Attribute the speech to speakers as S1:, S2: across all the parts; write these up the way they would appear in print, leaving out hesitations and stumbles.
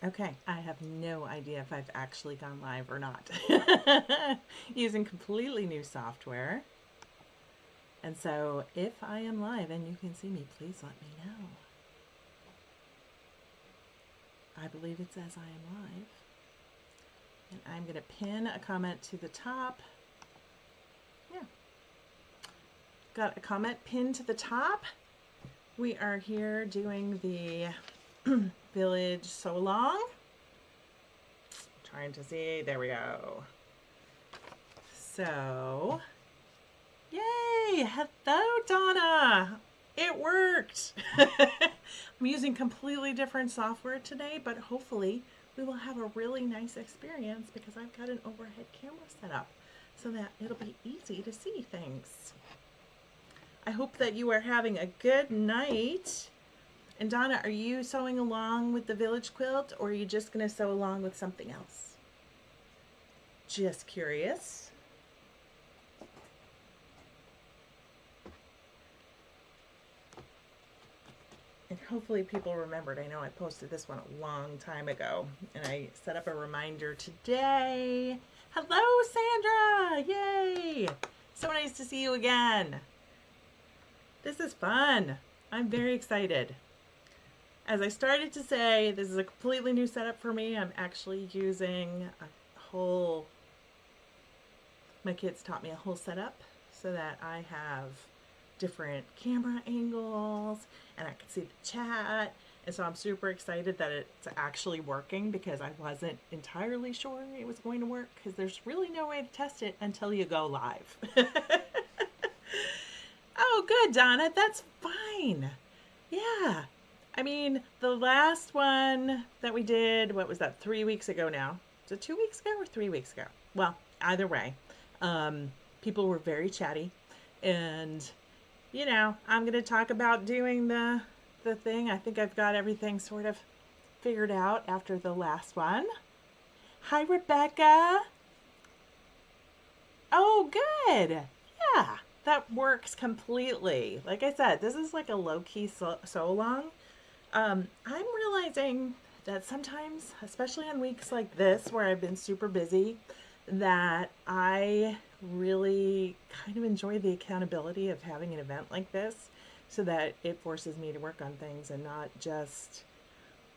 S1: Okay, I have no idea if I've actually gone live or not. Using completely new software. And so if I am live and you can see me, please let me know. I believe it says I am live. And I'm going to pin a comment to the top. Yeah. Got a comment pinned to the top. We are here doing the Village So Long. Trying to see. There we go. So, yay! Hello, Donna! It worked! I'm using completely different software today, but hopefully we will have a really nice experience because I've got an overhead camera set up so that it'll be easy to see things. I hope that you are having a good night. And Donna, are you sewing along with the village quilt, or are you just going to sew along with something else? Just curious. And hopefully people remembered. I know I posted this one a long time ago, and I set up a reminder today. Hello, Sandra! Yay! So nice to see you again. This is fun. I'm very excited. As I started to say, this is a completely new setup for me. I'm actually using a whole, my kids taught me a whole setup so that I have different camera angles and I can see the chat. And so I'm super excited that it's actually working because I wasn't entirely sure it was going to work because there's really no way to test it until you go live. Oh, good, Donna. That's fine. Yeah. I mean, the last one that we did, what was that, 3 weeks ago now? Was it 2 weeks ago or 3 weeks ago? Well, either way, people were very chatty. And, you know, I'm going to talk about doing the thing. I think I've got everything sort of figured out after the last one. Hi, Rebecca. Oh, good. Yeah, that works completely. Like I said, this is like a low-key so-long. I'm realizing that sometimes, especially on weeks like this where I've been super busy, that I really kind of enjoy the accountability of having an event like this so that it forces me to work on things and not just,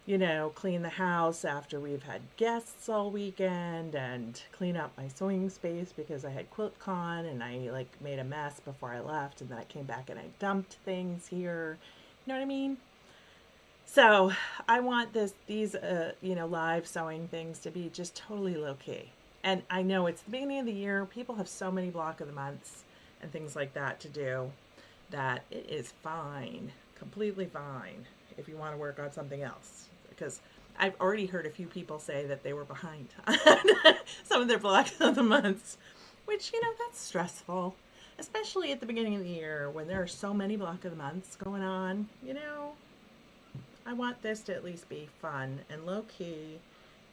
S1: you know, clean the house after we've had guests all weekend and clean up my sewing space because I had QuiltCon and I like made a mess before I left and then I came back and I dumped things here. You know what I mean? So I want these you know, live sewing things to be just totally low key. And I know it's the beginning of the year. People have so many block of the months and things like that to do that it is fine, completely fine if you want to work on something else. Because I've already heard a few people say that they were behind on some of their blocks of the months, which, you know, that's stressful, especially at the beginning of the year when there are so many block of the months going on, you know. I want this to at least be fun and low-key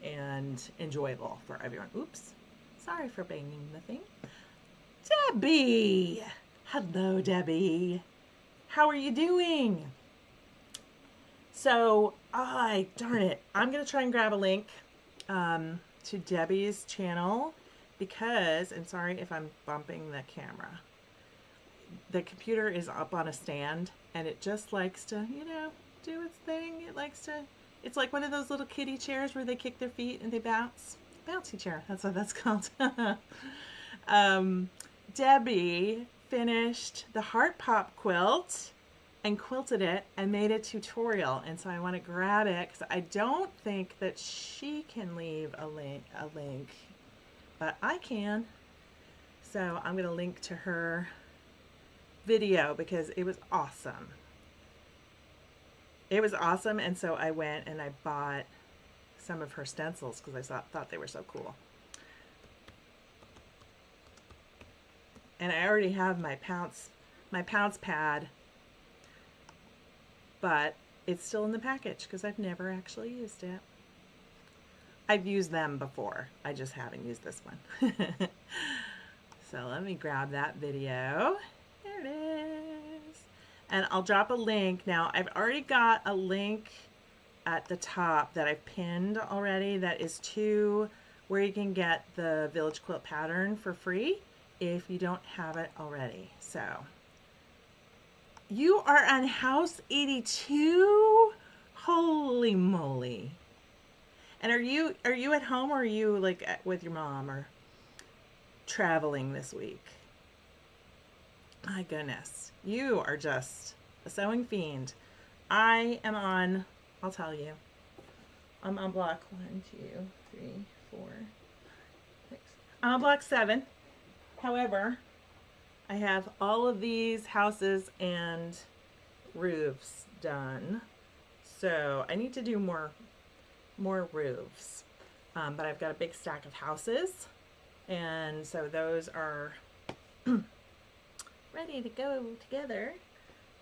S1: and enjoyable for everyone. Oops. Sorry for banging the thing. Debbie! Hello, Debbie. How are you doing? So, darn it. I'm going to try and grab a link to Debbie's channel because, and sorry if I'm bumping the camera, the computer is up on a stand and it just likes to, you know, do its thing. It likes to, it's like one of those little kiddie chairs where they kick their feet and they bounce. Bouncy chair, that's what that's called. Debbie finished the Heart Pop quilt and quilted it and made a tutorial, and so I want to grab it because I don't think that she can leave a link, but I can. So I'm going to link to her video because it was awesome. It was awesome, and so I went and I bought some of her stencils because I thought they were so cool. And I already have my pounce pad, but it's still in the package because I've never actually used it. I've used them before. I just haven't used this one. So let me grab that video. There it is. And I'll drop a link. Now, I've already got a link at the top that I've pinned already that is to where you can get the Village Quilt pattern for free if you don't have it already. So you are on house 82? Holy moly. And are you at home, or are you like with your mom or traveling this week? My goodness. You are just a sewing fiend. I am on, I'll tell you. I'm on block 1, 2, 3, 4, 6. I'm on block 7. However, I have all of these houses and roofs done. So I need to do more roofs. But I've got a big stack of houses. And so those are ready to go together.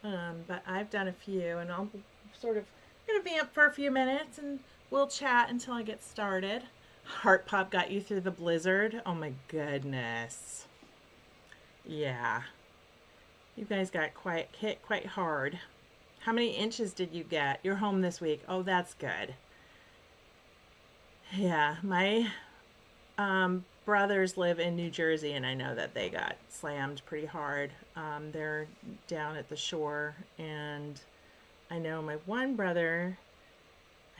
S1: But I've done a few, and I'm sort of going to vamp for a few minutes, and we'll chat until I get started. Heart Pop got you through the blizzard. Oh my goodness. Yeah. You guys got hit quite hard. How many inches did you get? You're home this week. Oh, that's good. Yeah, my brothers live in New Jersey, and I know that they got slammed pretty hard. They're down at the shore, and I know my one brother,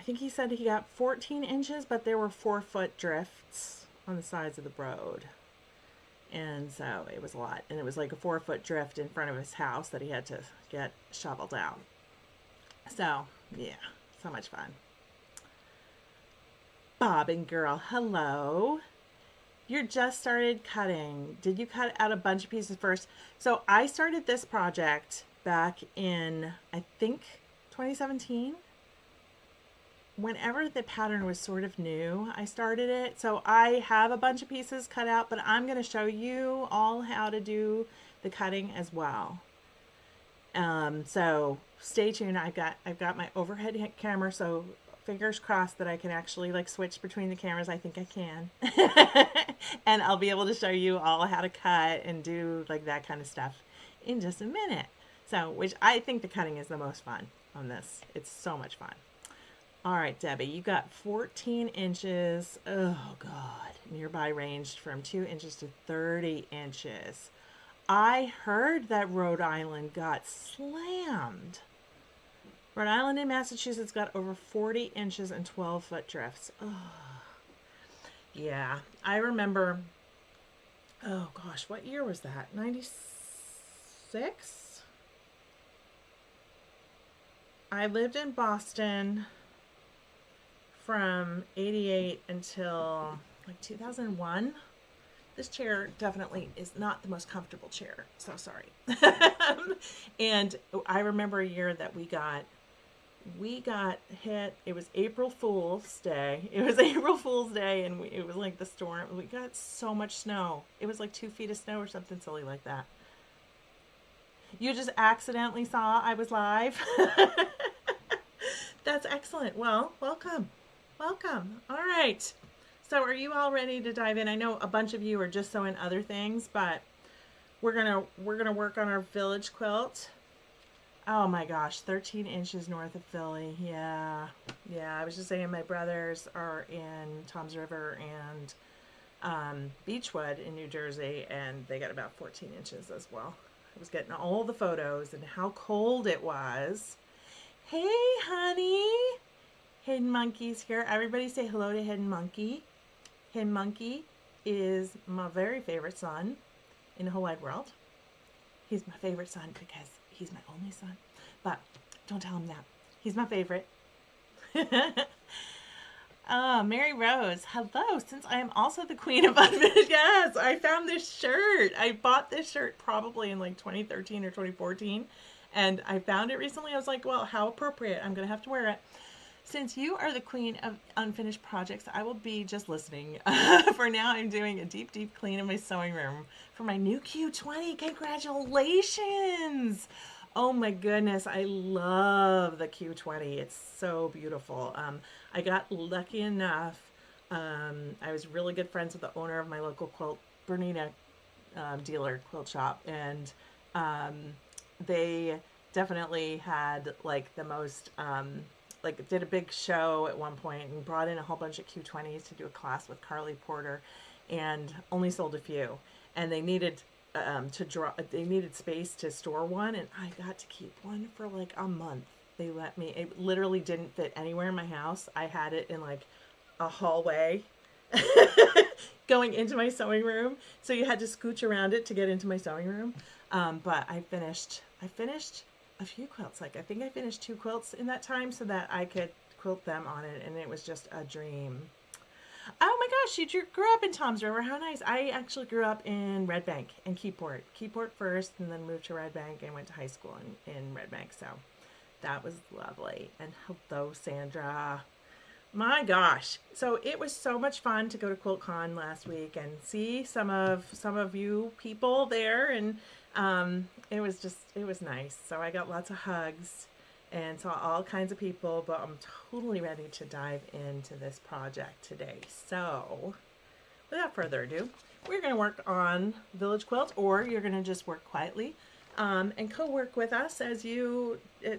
S1: I think he said he got 14 inches, but there were 4-foot drifts on the sides of the road. And so it was a lot. And it was like a 4-foot drift in front of his house that he had to get shoveled out. So, yeah, so much fun. Bob and Girl, hello. You just started cutting. Did you cut out a bunch of pieces first? So I started this project back in, I think, 2017. Whenever the pattern was sort of new, I started it. So I have a bunch of pieces cut out, but I'm going to show you all how to do the cutting as well. So stay tuned. I've got my overhead camera, so fingers crossed that I can actually like switch between the cameras. I think I can. And I'll be able to show you all how to cut and do like that kind of stuff in just a minute. So, which I think the cutting is the most fun on this. It's so much fun. All right, Debbie, you got 14 inches. Oh, God. Nearby ranged from 2 inches to 30 inches. I heard that Rhode Island got slammed. Rhode Island and Massachusetts got over 40 inches and 12-foot drifts. Oh. Yeah, I remember, oh, gosh, what year was that? 96? I lived in Boston from 88 until like 2001. This chair definitely is not the most comfortable chair, so sorry. And I remember a year that we got hit. It was April Fool's Day. It was April Fool's Day, and it was like the storm. We got so much snow. It was like 2 feet of snow or something silly like that. You just accidentally saw I was live. That's excellent. Well, welcome. Welcome. All right. So are you all ready to dive in? I know a bunch of you are just sewing other things, but we're gonna work on our village quilt. Oh my gosh, 13 inches north of Philly. Yeah. I was just saying my brothers are in Toms River and Beechwood in New Jersey, and they got about 14 inches as well. I was getting all the photos and how cold it was. Hey, honey. Hidden Monkey's here. Everybody say hello to Hidden Monkey. Hidden Monkey is my very favorite son in the whole wide world. He's my favorite son because he's my only son. But don't tell him that. He's my favorite. Mary Rose, hello. Since I am also the queen of unfinished, yes, I found this shirt. I bought this shirt probably in like 2013 or 2014. And I found it recently. I was like, well, how appropriate. I'm going to have to wear it. Since you are the queen of unfinished projects, I will be just listening. For now, I'm doing a deep, deep clean in my sewing room for my new Q20. Congratulations! Oh my goodness, I love the Q20. It's so beautiful. I got lucky enough. I was really good friends with the owner of my local quilt, Bernina dealer quilt shop, and they definitely had like the most like did a big show at one point and brought in a whole bunch of Q20s to do a class with Carly Porter, and only sold a few. And they needed they needed space to store one, and I got to keep one for like a month. They let me. It literally didn't fit anywhere in my house. I had it in like a hallway going into my sewing room, so you had to scooch around it to get into my sewing room. But I finished a few quilts. Like I think I finished 2 quilts in that time so that I could quilt them on it, and it was just a dream. Oh my gosh, you grew up in Toms River. How nice. I actually grew up in Red Bank and Keyport. Keyport first, and then moved to Red Bank and went to high school in Red Bank. So that was lovely. And hello, Sandra. My gosh. So it was so much fun to go to QuiltCon last week and see some of you people there, and it was nice. So I got lots of hugs and saw all kinds of people, but I'm totally ready to dive into this project today. So without further ado, we're going to work on Village Quilt, or you're going to just work quietly and co-work with us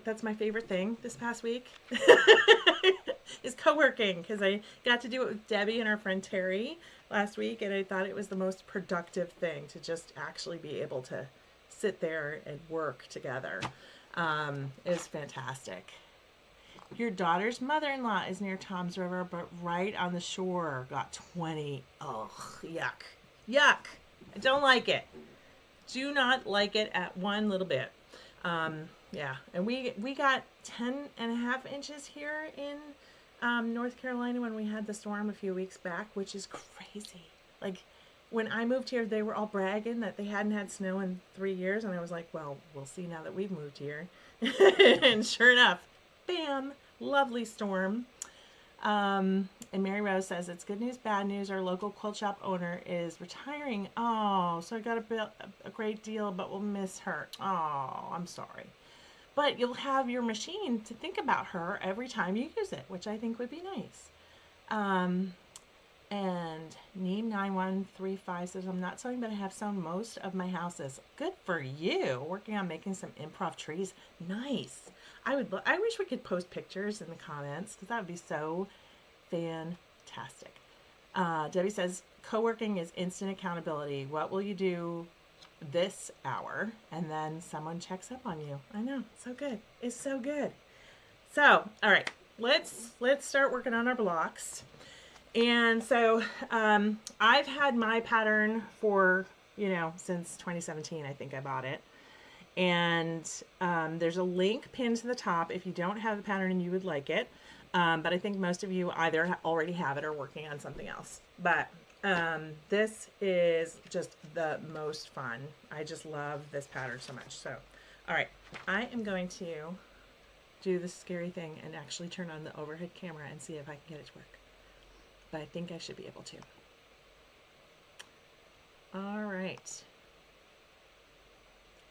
S1: that's my favorite thing this past week is co-working, because I got to do it with Debbie and our friend Terry last week, and I thought it was the most productive thing to just actually be able to sit there and work together. It was fantastic. Your daughter's mother-in-law is near Toms River, but right on the shore. Got 20. Oh, yuck. Yuck. I don't like it. Do not like it at one little bit. Yeah, and we got 10.5 inches here in North Carolina when we had the storm a few weeks back, which is crazy. Like, when I moved here, they were all bragging that they hadn't had snow in 3 years, and I was like, well, we'll see now that we've moved here. And sure enough, bam, lovely storm. And Mary Rose says, it's good news, bad news. Our local quilt shop owner is retiring. Oh, so I got a great deal, but we'll miss her. Oh, I'm sorry. But you'll have your machine to think about her every time you use it, which I think would be nice. And Neem9135 says, I'm not sewing, but I have sewn most of my houses. Good for you. Working on making some improv trees. Nice. I wish we could post pictures in the comments, because that would be so fantastic. Debbie says, co-working is instant accountability. What will you do this hour? And then someone checks up on you. I know. So good. It's so good. So, all right. Let's start working on our blocks. And so I've had my pattern for, since 2017, I think I bought it. And there's a link pinned to the top if you don't have the pattern and you would like it. But I think most of you either already have it or working on something else. But this is just the most fun. I just love this pattern so much. So, all right, I am going to do the scary thing and actually turn on the overhead camera and see if I can get it to work. But I think I should be able to. All right.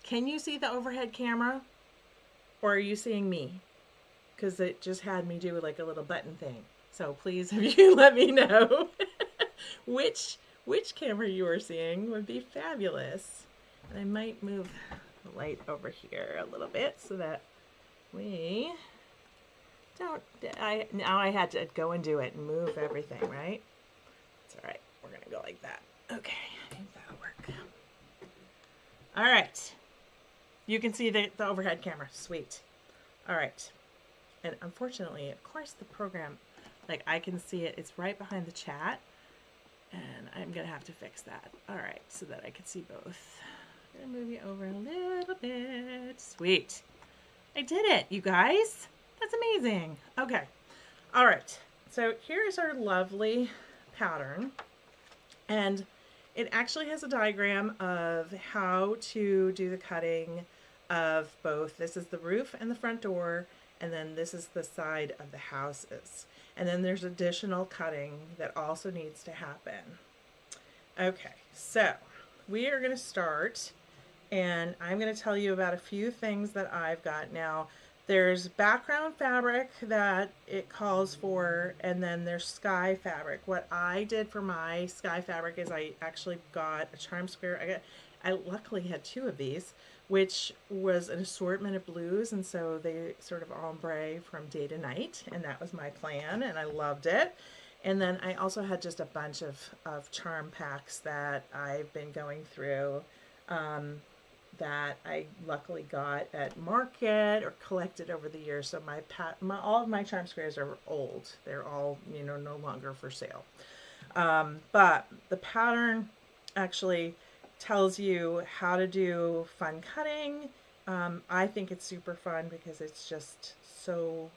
S1: Can you see the overhead camera? Or are you seeing me? Because it just had me do like a little button thing. So please, if you let me know which camera you are seeing, would be fabulous. And I might move the light over here a little bit so that we now I had to go and do it and move everything, right? It's all right. We're going to go like that. Okay, I think that'll work. All right. You can see the overhead camera. Sweet. All right. And unfortunately, of course, the program, like I can see it. It's right behind the chat. And I'm going to have to fix that. All right, so that I can see both. I'm going to move you over a little bit. Sweet. I did it, you guys. That's amazing. Okay. All right. So here's our lovely pattern. And it actually has a diagram of how to do the cutting of both. This is the roof and the front door, and then this is the side of the houses. And then there's additional cutting that also needs to happen. Okay, so we are going to start, and I'm going to tell you about a few things that I've got. Now, there's background fabric that it calls for, and then there's sky fabric. What I did for my sky fabric is I actually got a charm square. I luckily had two of these, which was an assortment of blues, and so they sort of ombre from day to night, and that was my plan, and I loved it. And then I also had just a bunch of charm packs that I've been going through, that I luckily got at market or collected over the years. So all of my charm squares are old. They're all, no longer for sale. But the pattern actually tells you how to do fun cutting. I think it's super fun because it's just so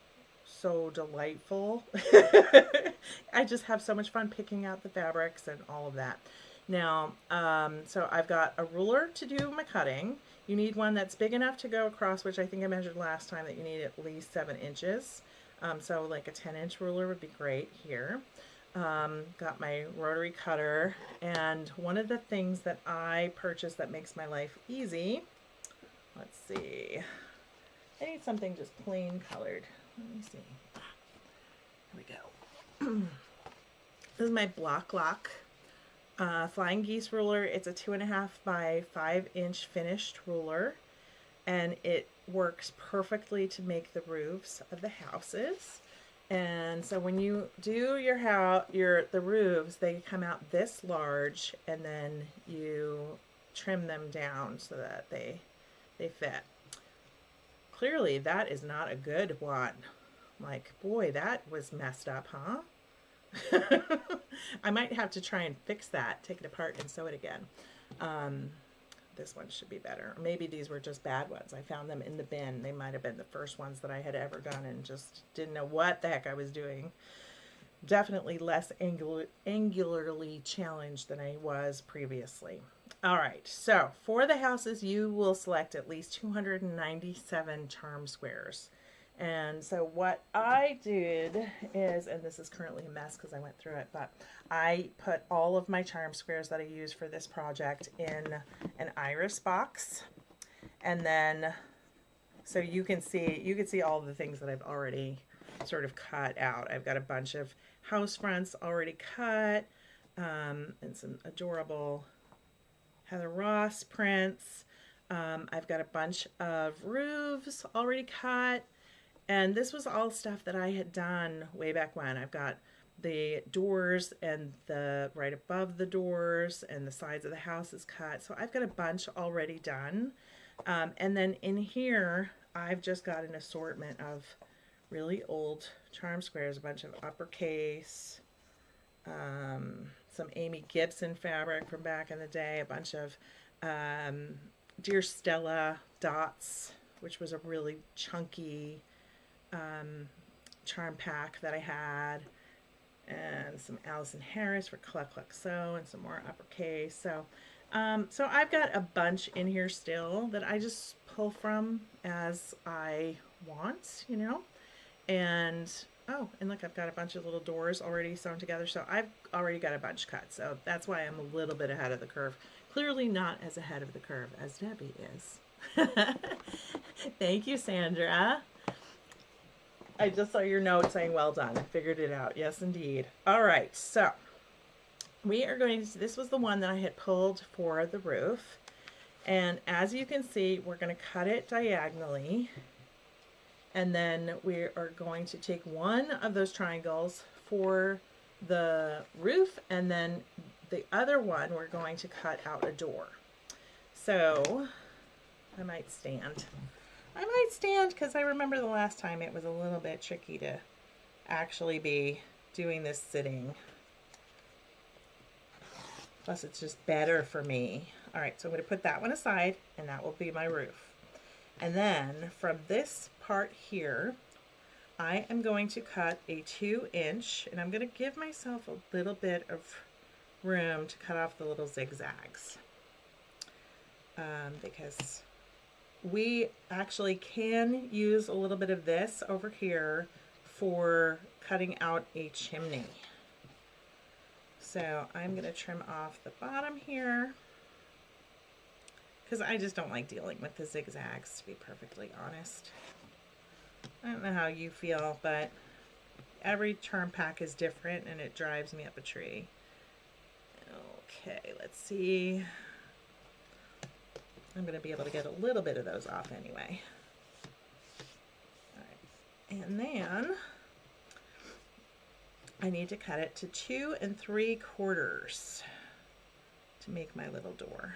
S1: delightful. I just have so much fun picking out the fabrics and all of that. Now, so I've got a ruler to do my cutting. You need one that's big enough to go across, which I think I measured last time that you need at least 7 inches. So like a 10-inch ruler would be great here. Got my rotary cutter, and one of the things that I purchased that makes my life easy, let's see, I need something just plain colored. Let me see. Here we go. This is my Block Lock Flying Geese ruler. It's a 2.5 by 5 inch finished ruler, and it works perfectly to make the roofs of the houses. And so when you do the roofs, they come out this large, and then you trim them down so that they fit. Clearly, that is not a good one. Like, boy, that was messed up, huh? I might have to try and fix that, take it apart and sew it again. This one should be better. Or maybe these were just bad ones. I found them in the bin. They might have been the first ones that I had ever done and just didn't know what the heck I was doing. Definitely less angularly challenged than I was previously. All right, so for the houses, you will select at least 297 charm squares. And so what I did is, and this is currently a mess because I went through it, but I put all of my charm squares that I use for this project in an iris box. And then, so you can see all the things that I've already sort of cut out. I've got a bunch of house fronts already cut, and some adorable Heather Ross prints. I've got a bunch of roofs already cut. And this was all stuff that I had done way back when. I've got the doors and the right above the doors and the sides of the house is cut. So I've got a bunch already done. And then in here, I've just got an assortment of really old charm squares, a bunch of uppercase, some Amy Gibson fabric from back in the day, a bunch of Dear Stella dots, which was a really chunky charm pack that I had, and some Allison Harris for Cluck Cluck Sew, and some more uppercase. So I've got a bunch in here still that I just pull from as I want, and oh, and look, I've got a bunch of little doors already sewn together, so I've already got a bunch cut, so that's why I'm a little bit ahead of the curve. Clearly not as ahead of the curve as Debbie is. Thank you, Sandra. I just saw your note saying well done. I figured it out. Yes, indeed. All right, so we are going to, this was the one that I had pulled for the roof. And as you can see, we're going to cut it diagonally. And then we are going to take one of those triangles for the roof, and then the other one we're going to cut out a door. So I might stand because I remember the last time it was a little bit tricky to actually be doing this sitting. Plus it's just better for me. All right, so I'm going to put that one aside, and that will be my roof. And then from this part here, I am going to cut a 2-inch, and I'm going to give myself a little bit of room to cut off the little zigzags, because we actually can use a little bit of this over here for cutting out a chimney. So I'm going to trim off the bottom here because I just don't like dealing with the zigzags, to be perfectly honest. I don't know how you feel, but every charm pack is different and it drives me up a tree. Okay, let's see. I'm going to be able to get a little bit of those off anyway. All right. And then I need to cut it to 2 3/4 to make my little door.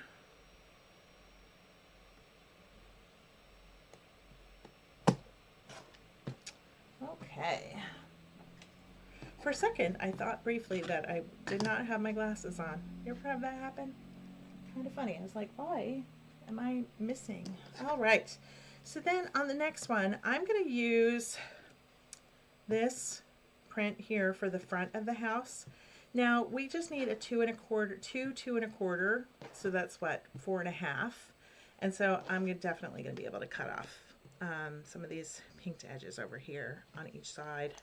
S1: Okay. For a second, I thought briefly that I did not have my glasses on. You ever have that happen? Kind of funny. I was like, why am I missing? All right. So then on the next one, I'm going to use this print here for the front of the house. Now we just need a 2 1/4, 2 2 1/4. So that's what, 4 1/2. And so I'm definitely going to be able to cut off some of these pinked edges over here on each side.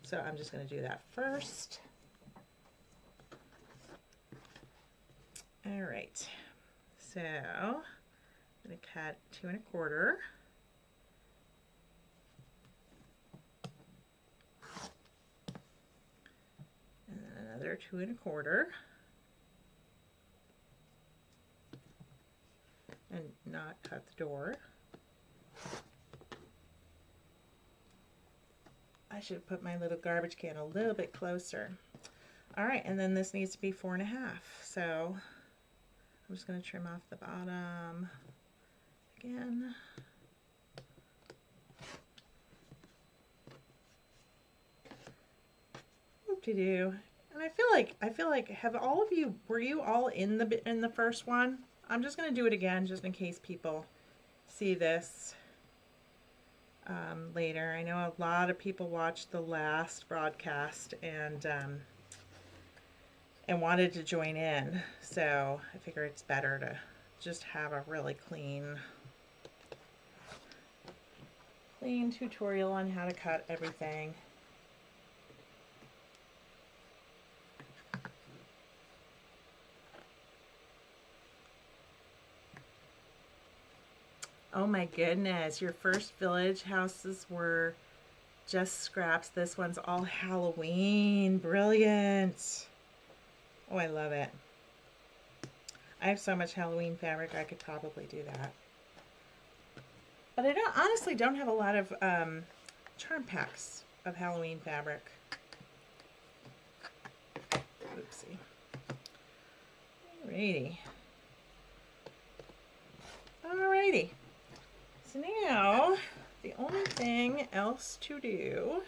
S1: So I'm just going to do that first. All right, so I'm going to cut 2 1/4. And then another 2 1/4. And not cut the door. I should put my little garbage can a little bit closer. All right, and then this needs to be 4 1/2. So I'm just going to trim off the bottom again. Whoop-de-doo. And I feel like were you all in the first one? I'm just going to do it again just in case people see this later. I know a lot of people watched the last broadcast and wanted to join in, so I figure it's better to just have a really clean tutorial on how to cut everything. Oh my goodness, your first village houses were just scraps. This one's all Halloween. Brilliant. Oh, I love it. I have so much Halloween fabric, I could probably do that. But I honestly don't have a lot of charm packs of Halloween fabric. Oopsie. Alrighty. Alrighty. So now, the only thing else to do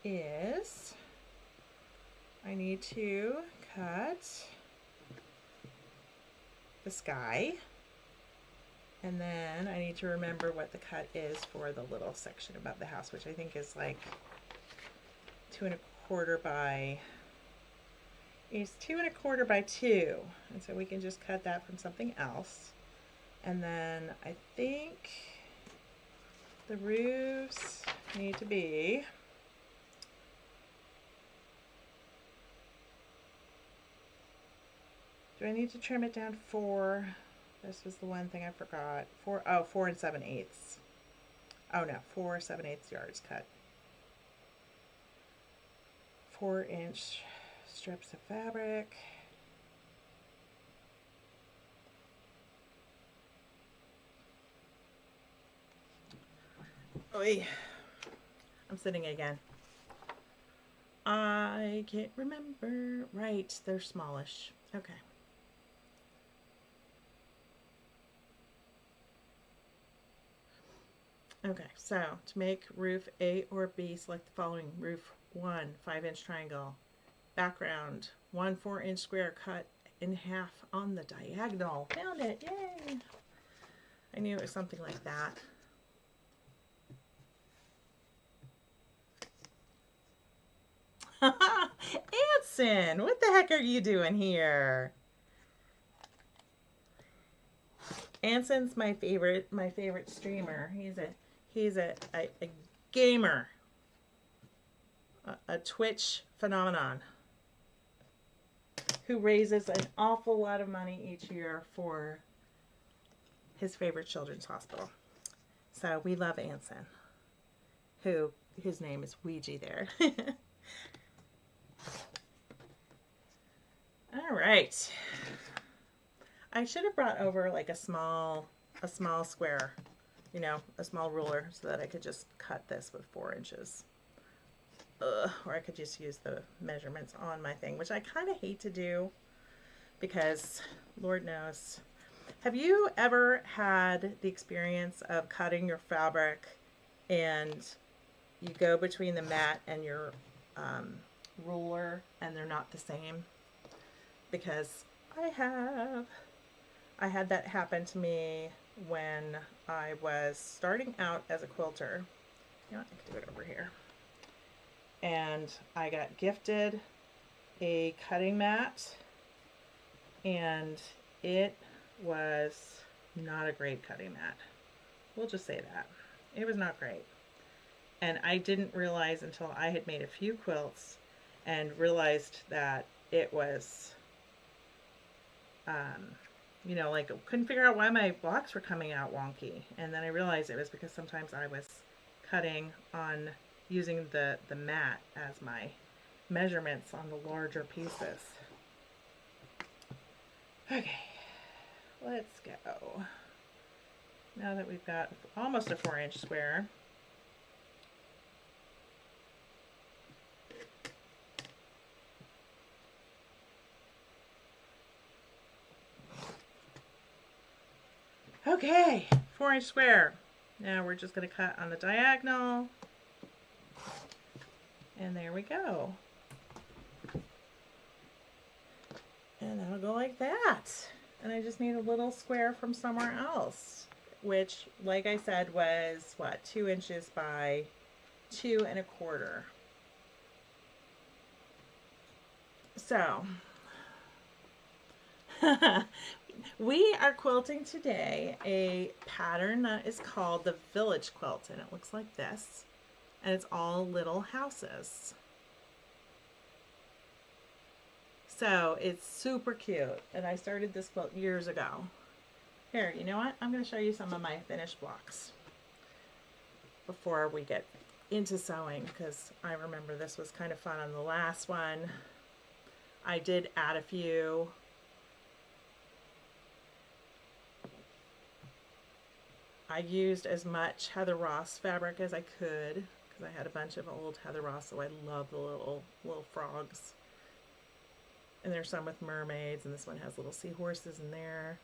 S1: is I need to cut the sky, and then I need to remember what the cut is for the little section above the house, which I think is like 2 1/4 by, it's 2 1/4 by 2, and so we can just cut that from something else. And then I think the roofs need to be do I need to trim it down 4? This was the one thing I forgot. 4 7/8. Oh no, 4 7/8 yards cut. 4-inch strips of fabric. Oy. I'm sitting again. I can't remember. Right, they're smallish. Okay. Okay, so to make roof A or B, select the following. Roof 1, 5-inch triangle. Background, 1 4-inch square cut in half on the diagonal. Found it, yay! I knew it was something like that. Anson, what the heck are you doing here? Anson's my favorite streamer. He's a gamer, a Twitch phenomenon who raises an awful lot of money each year for his favorite children's hospital. So we love Anson, who his name is Ouija there. All right. I should have brought over like a small square, you know, a small ruler so that I could just cut this with 4 inches. Or I could just use the measurements on my thing, which I kind of hate to do because Lord knows. Have you ever had the experience of cutting your fabric and you go between the mat and your ruler and they're not the same? Because I had that happen to me when I was starting out as a quilter. You know what, I can do it over here. And I got gifted a cutting mat, and it was not a great cutting mat. We'll just say that. It was not great. And I didn't realize until I had made a few quilts and realized that it was, you know, like couldn't figure out why my blocks were coming out wonky. And then I realized it was because sometimes I was cutting on using the mat as my measurements on the larger pieces. Okay, let's go. Now that we've got almost a 4-inch square, okay, 4-inch square. Now we're just going to cut on the diagonal. And there we go. And that'll go like that. And I just need a little square from somewhere else, which, like I said, was what, 2 inches by 2 1/4. So we are quilting today a pattern that is called the Village Quilt, and it looks like this. And it's all little houses. So it's super cute. And I started this quilt years ago. Here, you know what? I'm going to show you some of my finished blocks before we get into sewing, because I remember this was kind of fun on the last one. I did add a few. I used as much Heather Ross fabric as I could, because I had a bunch of old Heather Ross, so I love the little frogs. And there's some with mermaids, and this one has little seahorses in there.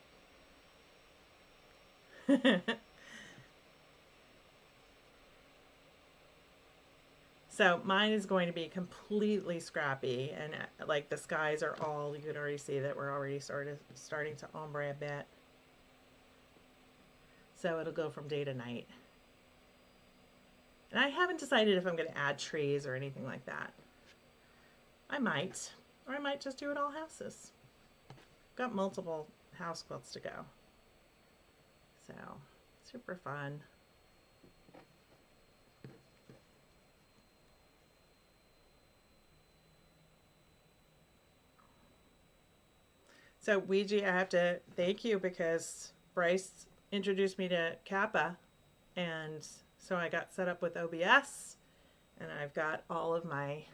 S1: So mine is going to be completely scrappy, and like the skies are all, you can already see that we're already starting to ombre a bit. So it'll go from day to night. And I haven't decided if I'm going to add trees or anything like that. I might. Or I might just do it all houses. Got multiple house quilts to go. So, super fun. So Ouija, I have to thank you because Bryce introduced me to Kappa, and so I got set up with OBS, and I've got all of my,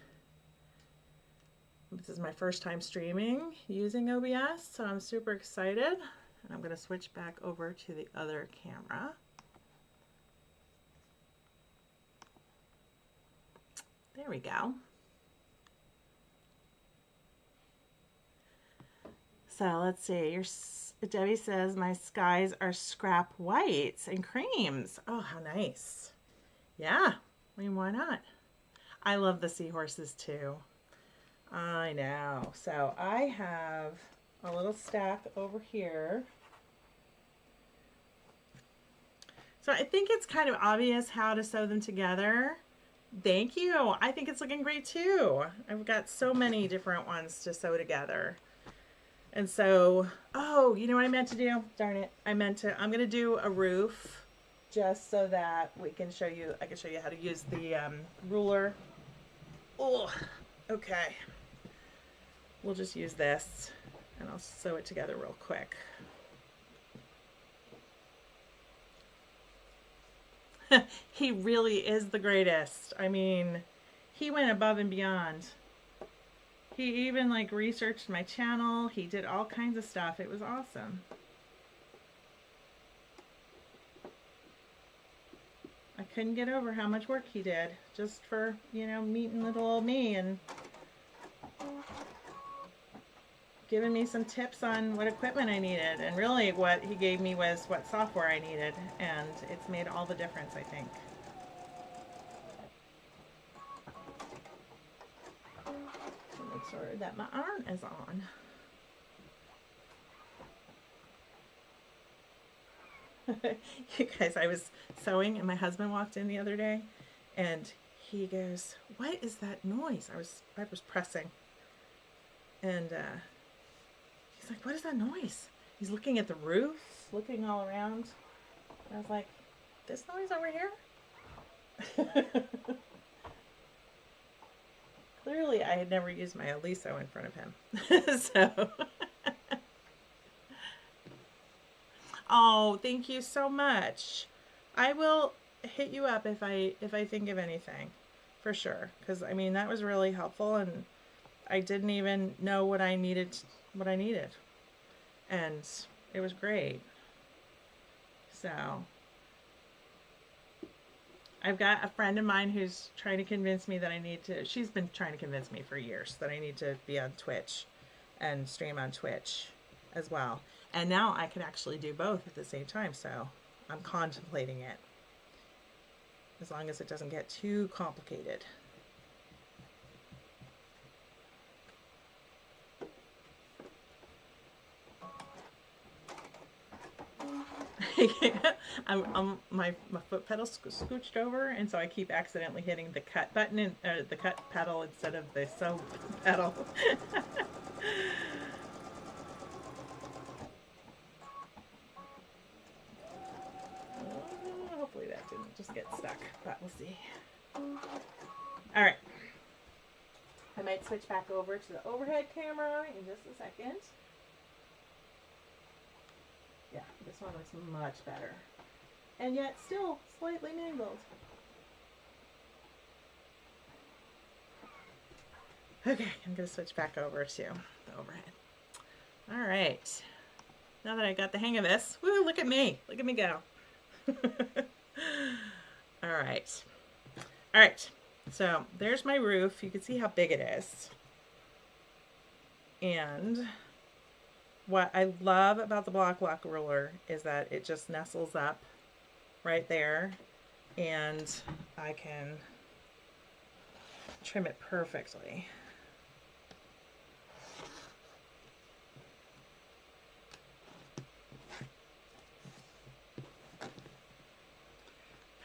S1: this is my first time streaming using OBS, so I'm super excited. And I'm going to switch back over to the other camera. There we go. So let's see, Debbie says my skies are scrap whites and creams. Oh, how nice. Yeah, I mean, why not? I love the seahorses too. I know. So I have a little stack over here. So I think it's kind of obvious how to sew them together. Thank you. I think it's looking great too. I've got so many different ones to sew together. And so, oh, you know what I meant to do? Darn it. I'm going to do a roof just so that we can show you, I can show you how to use the ruler. Oh, okay. We'll just use this and I'll sew it together real quick. He really is the greatest. I mean, he went above and beyond. He even like researched my channel. He did all kinds of stuff. It was awesome. I couldn't get over how much work he did just for, you know, meeting little old me and giving me some tips on what equipment I needed. And really what he gave me was what software I needed. And it's made all the difference, I think. Make sure that my iron is on. You guys, I was sewing and my husband walked in the other day and he goes, "What is that noise?" I was pressing. And he's like, "What is that noise?" He's looking at the roof, looking all around. And I was like, "This noise over here?" Clearly, I had never used my Aliso in front of him. So, oh, thank you so much. I will hit you up if I think of anything, for sure. Because I mean, that was really helpful, and I didn't even know what I needed, and it was great. So, I've got a friend of mine who's trying to convince me that I need to, she's been trying to convince me for years that I need to be on Twitch and stream on Twitch as well. And now I can actually do both at the same time, so I'm contemplating it. As long as it doesn't get too complicated. My foot pedal scooched over, and so I keep accidentally hitting the cut button and the cut pedal instead of the sew pedal. Hopefully that didn't just get stuck, but we'll see. All right, I might switch back over to the overhead camera in just a second. Yeah, this one looks much better. And yet still slightly mangled. Okay, I'm going to switch back over to the overhead. All right. Now that I got the hang of this, woo, look at me. Look at me go. All right. All right. So there's my roof. You can see how big it is. And what I love about the block lock ruler is that it just nestles up right there, and I can trim it perfectly.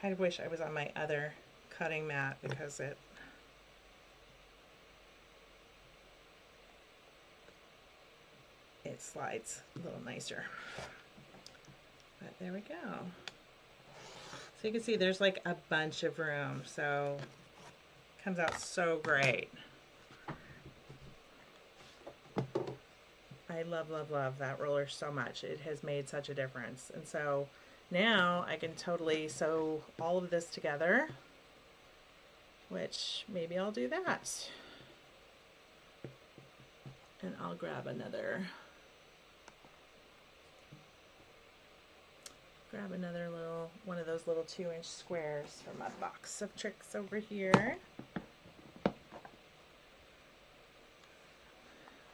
S1: Kind of wish I was on my other cutting mat because it slides a little nicer. But there we go. So you can see there's like a bunch of room, so it comes out so great. I love, love, love that roller so much. It has made such a difference. And so now I can totally sew all of this together, which maybe I'll do that. And I'll grab another little, one of those little 2-inch squares from my box of tricks over here.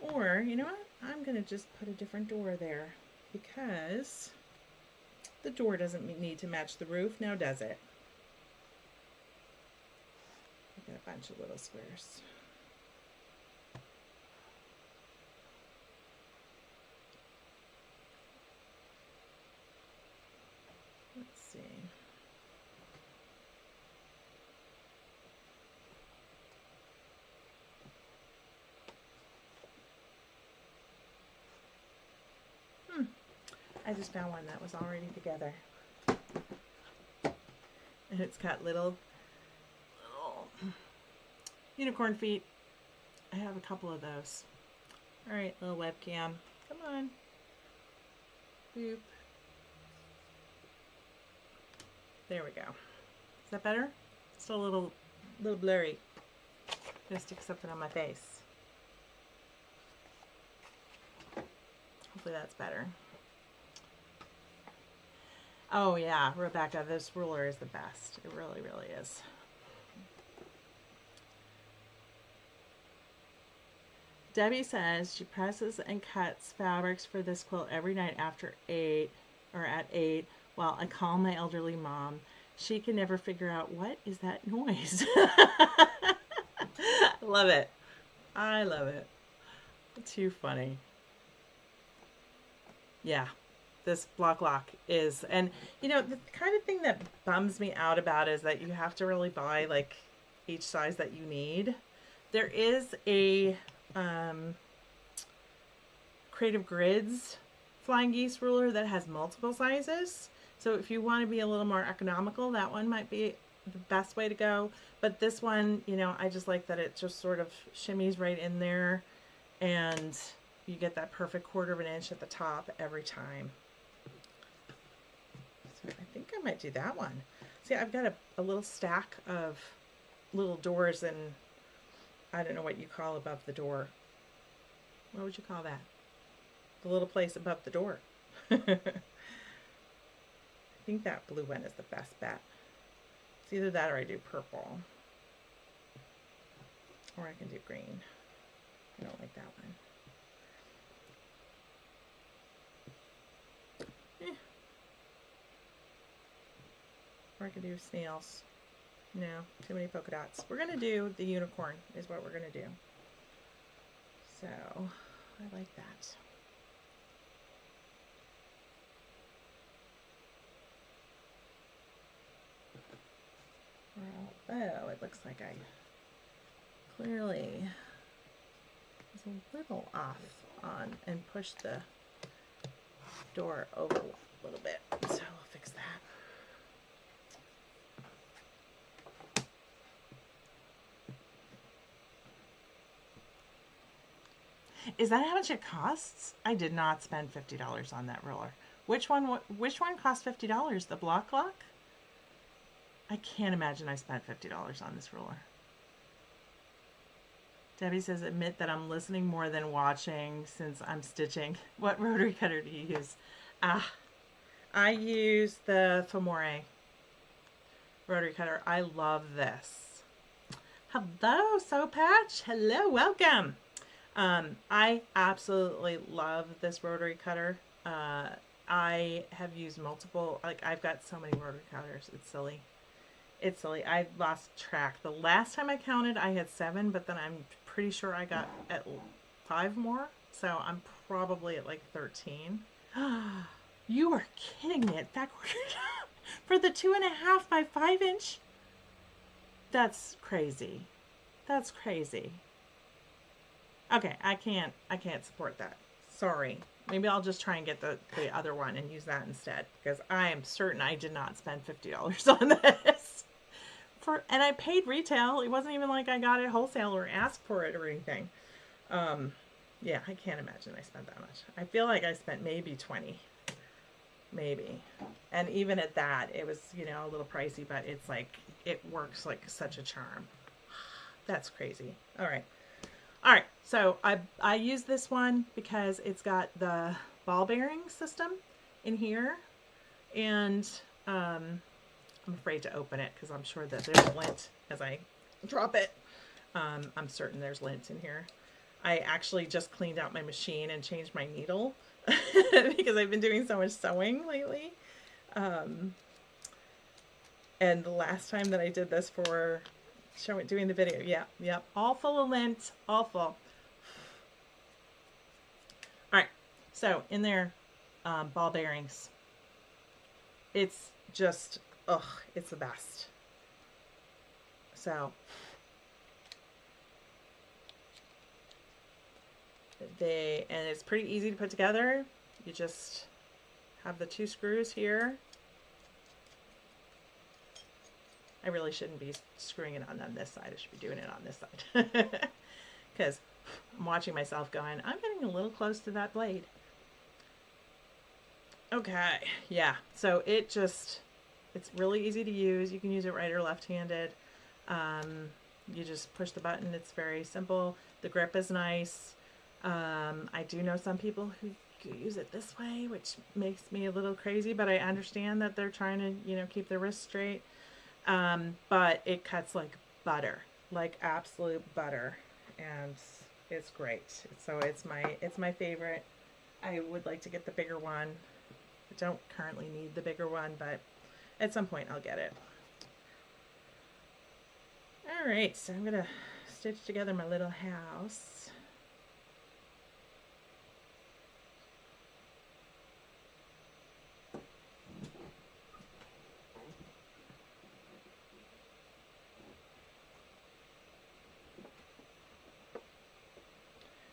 S1: Or, you know what? I'm going to just put a different door there because the door doesn't need to match the roof, now does it? I've got a bunch of little squares. Let's see. I just found one that was already together. And it's got little unicorn feet. I have a couple of those. Alright, little webcam. Come on. Boop. There we go. Is that better? Still a little blurry. I'm gonna stick something on my face. Hopefully that's better. Oh yeah, Rebecca, this ruler is the best. It really, really is. Debbie says she presses and cuts fabrics for this quilt every night after 8 or at 8 while I call my elderly mom. She can never figure out what is that noise. Love it. I love it. Too funny. Yeah, this block lock is, and you know, the kind of thing that bums me out about is that you have to really buy like each size that you need. There is a Creative Grids Flying Geese ruler that has multiple sizes. So if you want to be a little more economical, that one might be the best way to go. But this one, you know, I just like that it just sort of shimmies right in there and you get that perfect 1/4 of an inch at the top every time. So I think I might do that one. See, I've got a little stack of little doors, and I don't know what you call above the door. What would you call that? The little place above the door. I think that blue one is the best bet. It's either that or I do purple. Or I can do green. I don't like that one. Or I can do snails. No, too many polka dots. We're going to do the unicorn is what we're going to do. So, I like that. Although it looks like I clearly was a little off on and pushed the door over a little bit. So I'll fix that. Is that how much it costs? I did not spend $50 on that ruler. Which one cost $50? The block lock? I can't imagine I spent $50 on this ruler. Debbie says, admit that I'm listening more than watching since I'm stitching. What rotary cutter do you use? I use the Femore rotary cutter. I love this. Hello, Soul Patch. Hello, welcome. I absolutely love this rotary cutter. I have used multiple, like I've got so many rotary cutters. It's silly. It's silly. I lost track. The last time I counted, I had 7, but then I'm pretty sure I got at 5 more. So I'm probably at like 13. You are kidding me. At backward for the 2.5 by 5 inch. That's crazy. That's crazy. Okay, I can't support that. Sorry. Maybe I'll just try and get the other one and use that instead, because I am certain I did not spend $50 on this. And I paid retail. It wasn't even like I got it wholesale or asked for it or anything. Yeah, I can't imagine I spent that much. I feel like I spent maybe 20. Maybe. And even at that, it was, you know, a little pricey, but it's like, it works like such a charm. That's crazy. All right. All right, so I use this one because it's got the ball bearing system in here, and I'm afraid to open it because I'm sure that there's lint as I drop it. I'm certain there's lint in here. I actually just cleaned out my machine and changed my needle because I've been doing so much sewing lately. And the last time that I did this for doing the video, yeah, all full of lint, all full. All right, so in there, ball bearings. It's just, it's the best. So and it's pretty easy to put together. You just have the 2 screws here. I really shouldn't be screwing it on this side. I should be doing it on this side. Because I'm watching myself going, I'm getting a little close to that blade. Okay, yeah. So it's really easy to use. You can use it right or left-handed. You just push the button. It's very simple. The grip is nice. I do know some people who use it this way, which makes me a little crazy, but I understand that they're trying to, keep their wrists straight. But it cuts like butter, like absolute butter, and it's great. So it's my favorite. I would like to get the bigger one. I don't currently need the bigger one, but at some point I'll get it. All right, so I'm gonna stitch together my little house.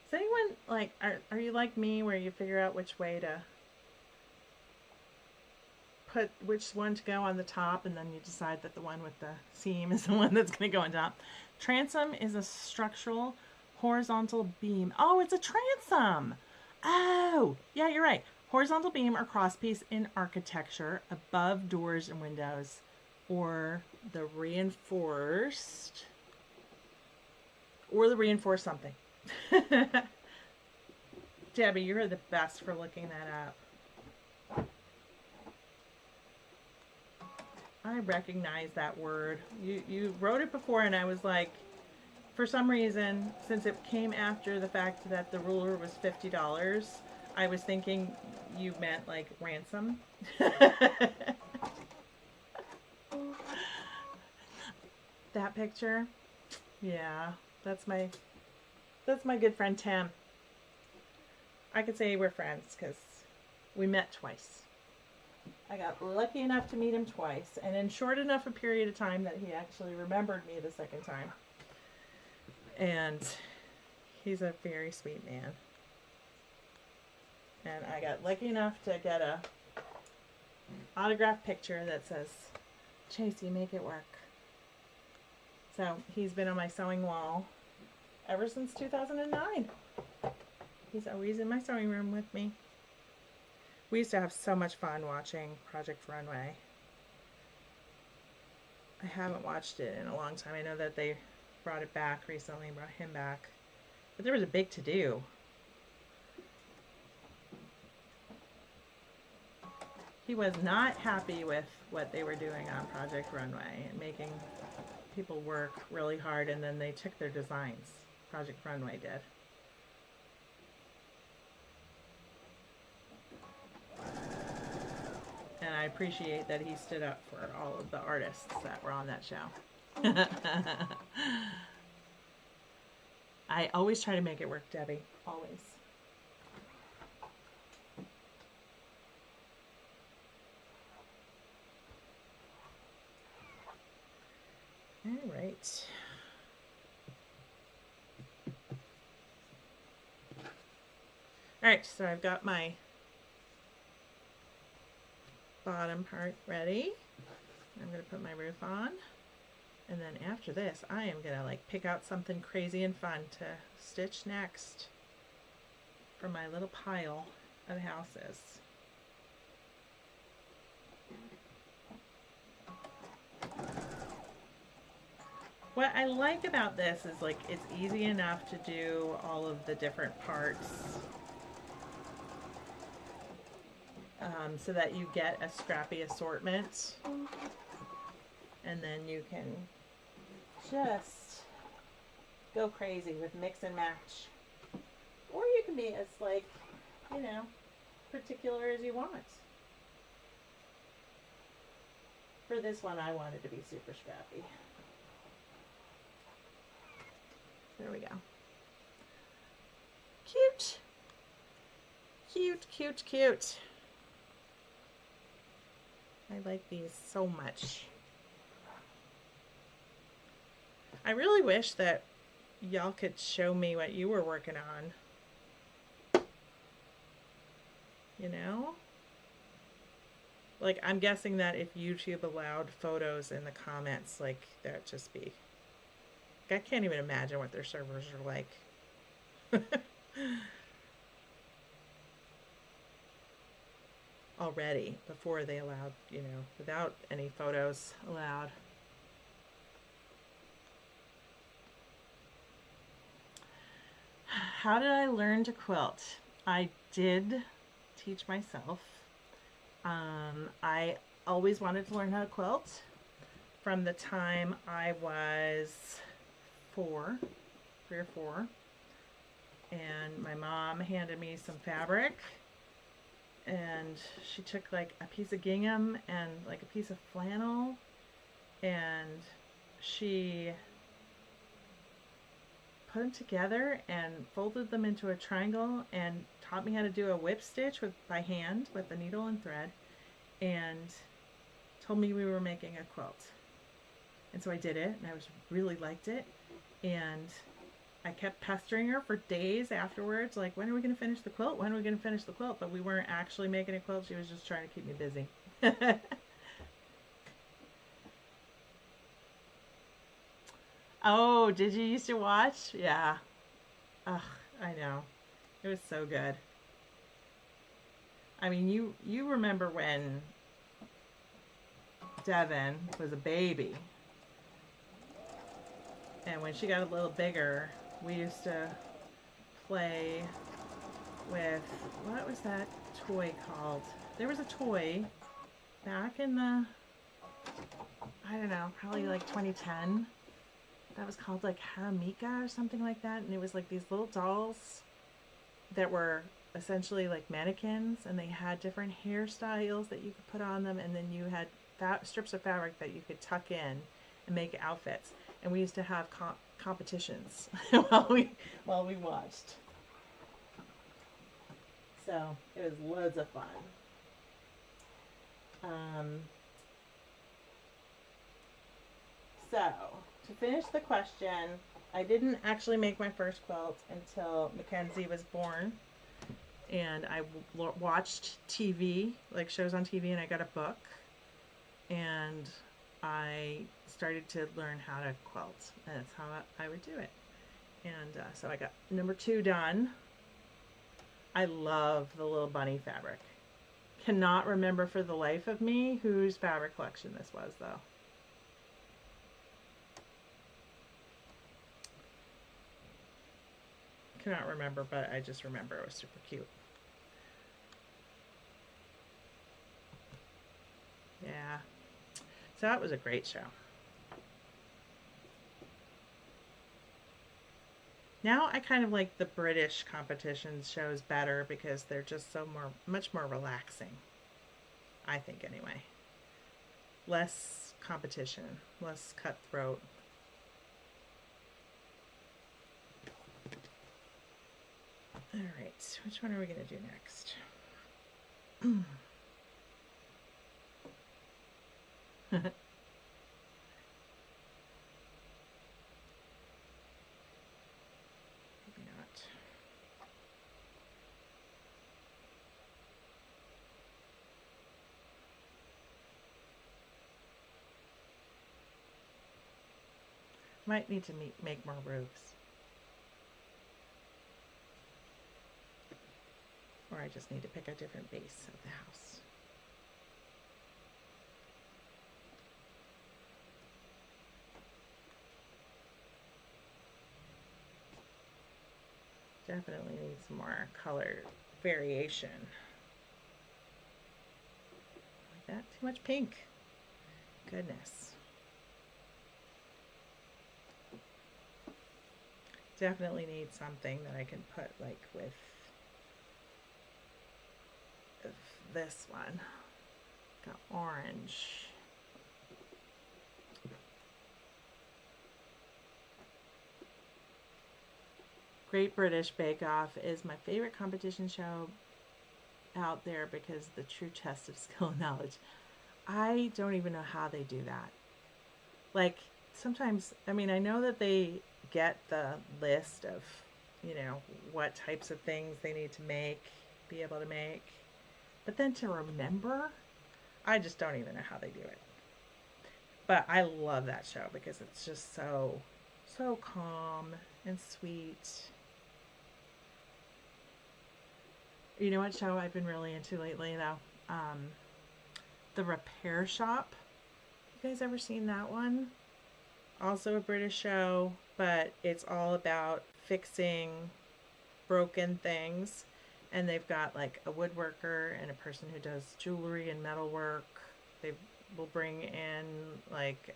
S1: Is anyone like, are you like me where you figure out which way to put, which one to go on the top, and then you decide that the one with the seam is the one that's going to go on top? Transom is a structural horizontal beam. Oh, it's a transom. Oh, yeah, you're right. Horizontal beam or crosspiece in architecture above doors and windows, or the reinforced something. Debbie, you're the best for looking that up. I recognize that word. You wrote it before, and I was like, for some reason, since it came after the fact that the ruler was $50, I was thinking you meant like ransom. That picture? Yeah, that's my good friend Tim. I could say we're friends because we met twice. I got lucky enough to meet him twice, and in short enough a period of time that he actually remembered me the second time. And he's a very sweet man. And I got lucky enough to get a autographed picture that says, "Tracy, make it work." So he's been on my sewing wall ever since 2009. He's always in my sewing room with me. We used to have so much fun watching Project Runway. I haven't watched it in a long time. I know that they brought it back recently, brought him back. But there was a big to-do. He was not happy with what they were doing on Project Runway and making people work really hard, and then they took their designs. Project Runway did. And I appreciate that he stood up for all of the artists that were on that show. I always try to make it work, Debbie. Always. All right. All right, so I've got my bottom part ready. I'm going to put my roof on. And then after this, I am going to like pick out something crazy and fun to stitch next for my little pile of houses. What I like about this is like it's easy enough to do all of the different parts so that you get a scrappy assortment, and then you can just go crazy with mix and match, or you can be as like, you know, particular as you want. For this one, I wanted to be super scrappy. There we go. Cute. Cute, cute, cute. I like these so much. I really wish that y'all could show me what you were working on. You know? Like, I'm guessing that if YouTube allowed photos in the comments, like, that would just be... I can't even imagine what their servers are like. Already, before they allowed, you know, without any photos allowed. How did I learn to quilt? I did teach myself. I always wanted to learn how to quilt from the time I was 3 or 4. And my mom handed me some fabric, and she took like a piece of gingham and like a piece of flannel, and she put them together and folded them into a triangle and taught me how to do a whip stitch by hand with a needle and thread, and told me we were making a quilt. And so I did it, and I really liked it, and I kept pestering her for days afterwards, like, when are we going to finish the quilt? When are we going to finish the quilt? But we weren't actually making a quilt. She was just trying to keep me busy. Oh, did you used to watch? Yeah. Ugh, I know. It was so good. I mean, you remember when Devin was a baby, and when she got a little bigger, we used to play with, what was that toy called? There was a toy back in the, I don't know, probably like 2010. That was called like Haramika or something like that. And it was like these little dolls that were essentially like mannequins, and they had different hairstyles that you could put on them. And then you had strips of fabric that you could tuck in and make outfits. And we used to have competitions while we watched. So it was loads of fun. So to finish the question, I didn't actually make my first quilt until Mackenzie was born, and I watched TV, like shows on TV, and I got a book, and I started to learn how to quilt, and that's how I would do it. And so I got number 2 done. I love the little bunny fabric. Cannot remember for the life of me whose fabric collection this was, though. Cannot remember, but I just remember it was super cute. Yeah. So that was a great show. Now I kind of like the British competition shows better because they're just much more relaxing. I think anyway. Less competition, less cutthroat. All right, which one are we going to do next? Maybe not. Might need to make more roofs. Or I just need to pick a different base of the house. Definitely need some more color variation. Like that? Too much pink. Goodness. Definitely need something that I can put like with this one. Got orange. Great British Bake Off is my favorite competition show out there because the true test of skill and knowledge. I don't even know how they do that. Like, sometimes, I mean, I know that they get the list of, you know, what types of things they need to be able to make. But then to remember, I just don't even know how they do it. But I love that show because it's just so calm and sweet. You know what show I've been really into lately, though? The Repair Shop. You guys ever seen that one? Also a British show, but it's all about fixing broken things. And they've got like a woodworker and a person who does jewelry and metalwork. They will bring in like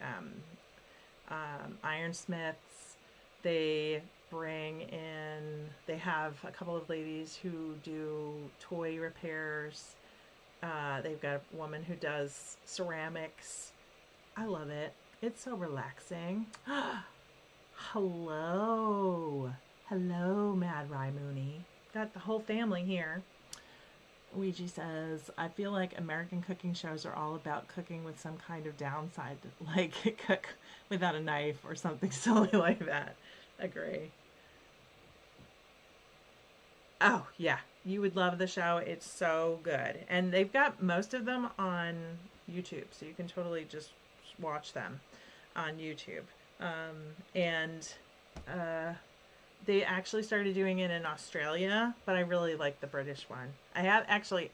S1: ironsmiths. They bring in, they have a couple of ladies who do toy repairs. They've got a woman who does ceramics. I love it. It's so relaxing. Hello. Hello, Mad Rye Mooney. Got the whole family here. Ouija says, I feel like American cooking shows are all about cooking with some kind of downside, like cook without a knife or something silly like that. Agree. Oh, yeah. You would love the show. It's so good. And they've got most of them on YouTube, so you can totally just watch them on YouTube. And they actually started doing it in Australia, but I really like the British one. I have actually,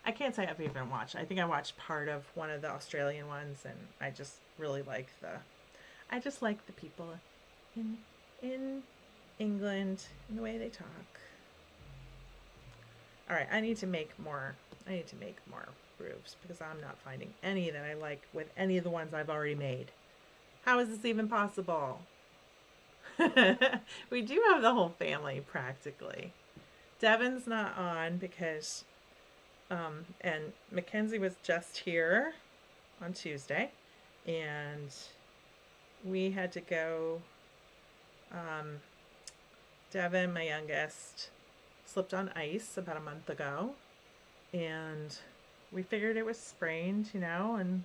S1: I can't say I've even watched. I think I watched part of one of the Australian ones, and I just really like I just like the people in England and the way they talk. All right, I need to make more roofs because I'm not finding any that I like with any of the ones I've already made. How is this even possible? We do have the whole family practically. Devin's not on because, and Mackenzie was just here on Tuesday, and we had to go. Devin, my youngest, slipped on ice about a month ago, and we figured it was sprained, and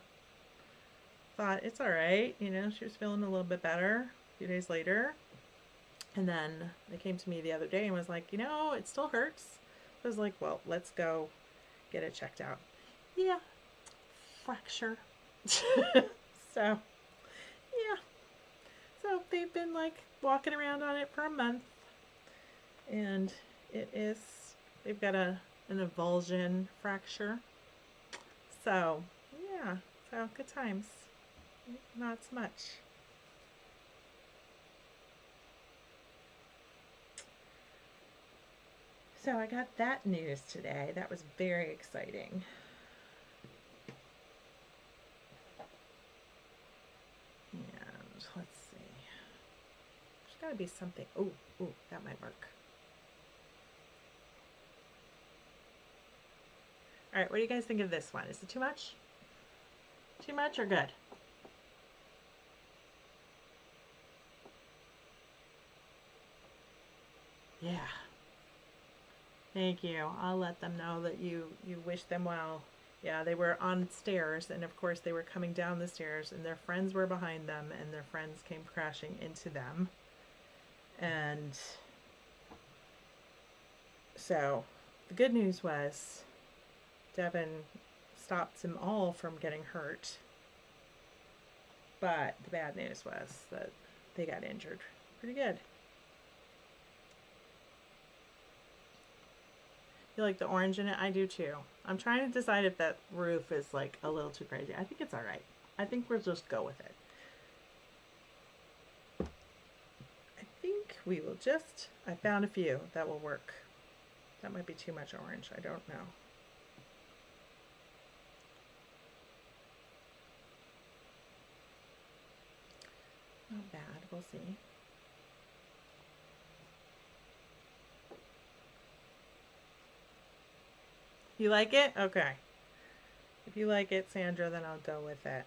S1: thought it's all right. She was feeling a little bit better a few days later. And then they came to me the other day and was like, it still hurts. I was like, well, let's go get it checked out. Yeah, fracture. So, yeah. So they've been like walking around on it for a month. And they've got an avulsion fracture. So, yeah. So, good times. Not so much. So I got that news today. That was very exciting. And let's see. There's got to be something. Oh, that might work. All right, what do you guys think of this one? Is it too much? Too much or good? Yeah. Thank you. I'll let them know that you wish them well. Yeah, they were on stairs, and of course they were coming down the stairs, and their friends were behind them, and their friends came crashing into them. And so the good news was Devin stopped them all from getting hurt. But the bad news was that they got injured pretty good. You like the orange in it? I do too. I'm trying to decide if that roof is like a little too crazy. I think it's all right. I think we'll just go with it. I think we will just, I found a few that will work. That might be too much orange. I don't know. Not bad. We'll see. You like it? Okay. If you like it, Sandra, then I'll go with it.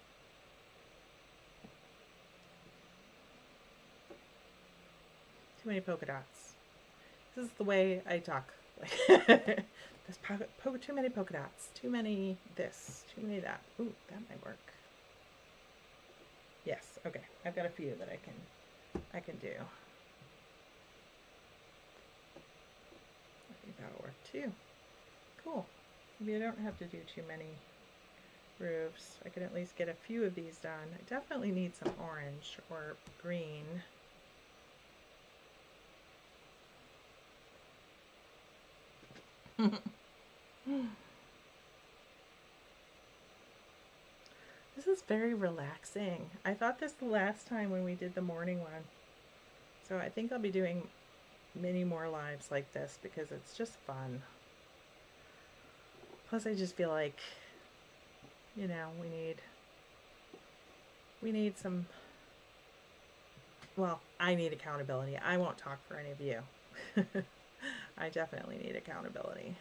S1: Too many polka dots. This is the way I talk. There's too many polka dots. Too many this. Too many that. Ooh, that might work. Yes. Okay. I've got a few that I can do. I think that'll work too. Cool. Maybe I don't have to do too many roofs. I can at least get a few of these done. I definitely need some orange or green. This is very relaxing. I thought this the last time when we did the morning one. So I think I'll be doing many more lives like this because it's just fun. Plus, I just feel like, you know, we need some, well, I need accountability. I won't talk for any of you. I definitely need accountability.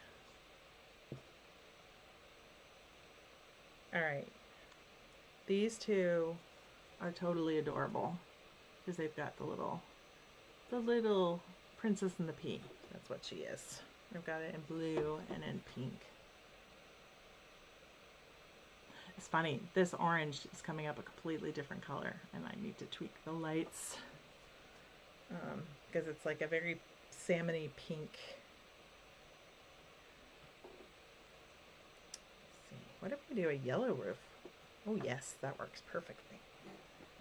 S1: All right. These two are totally adorable because they've got the little princess in the pea. That's what she is. I've got it in blue and in pink. It's funny, this orange is coming up a completely different color, and I need to tweak the lights because it's like a very salmony pink. Let's see, what if we do a yellow roof? Oh yes, that works perfectly.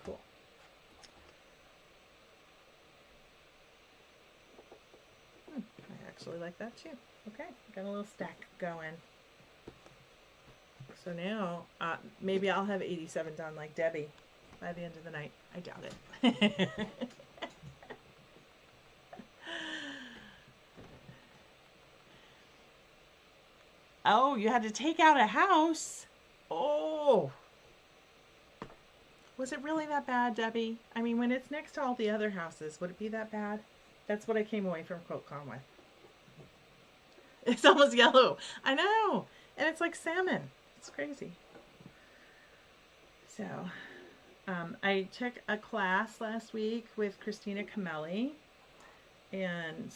S1: Cool. I actually like that too. Okay, got a little stack going. So now, maybe I'll have 87 done like Debbie by the end of the night. I doubt it. Oh, you had to take out a house? Oh. Was it really that bad, Debbie? I mean, when it's next to all the other houses, would it be that bad? That's what I came away from QuiltCon with. It's almost yellow. I know. And it's like salmon. It's crazy. So, I took a class last week with Christina Camelli, and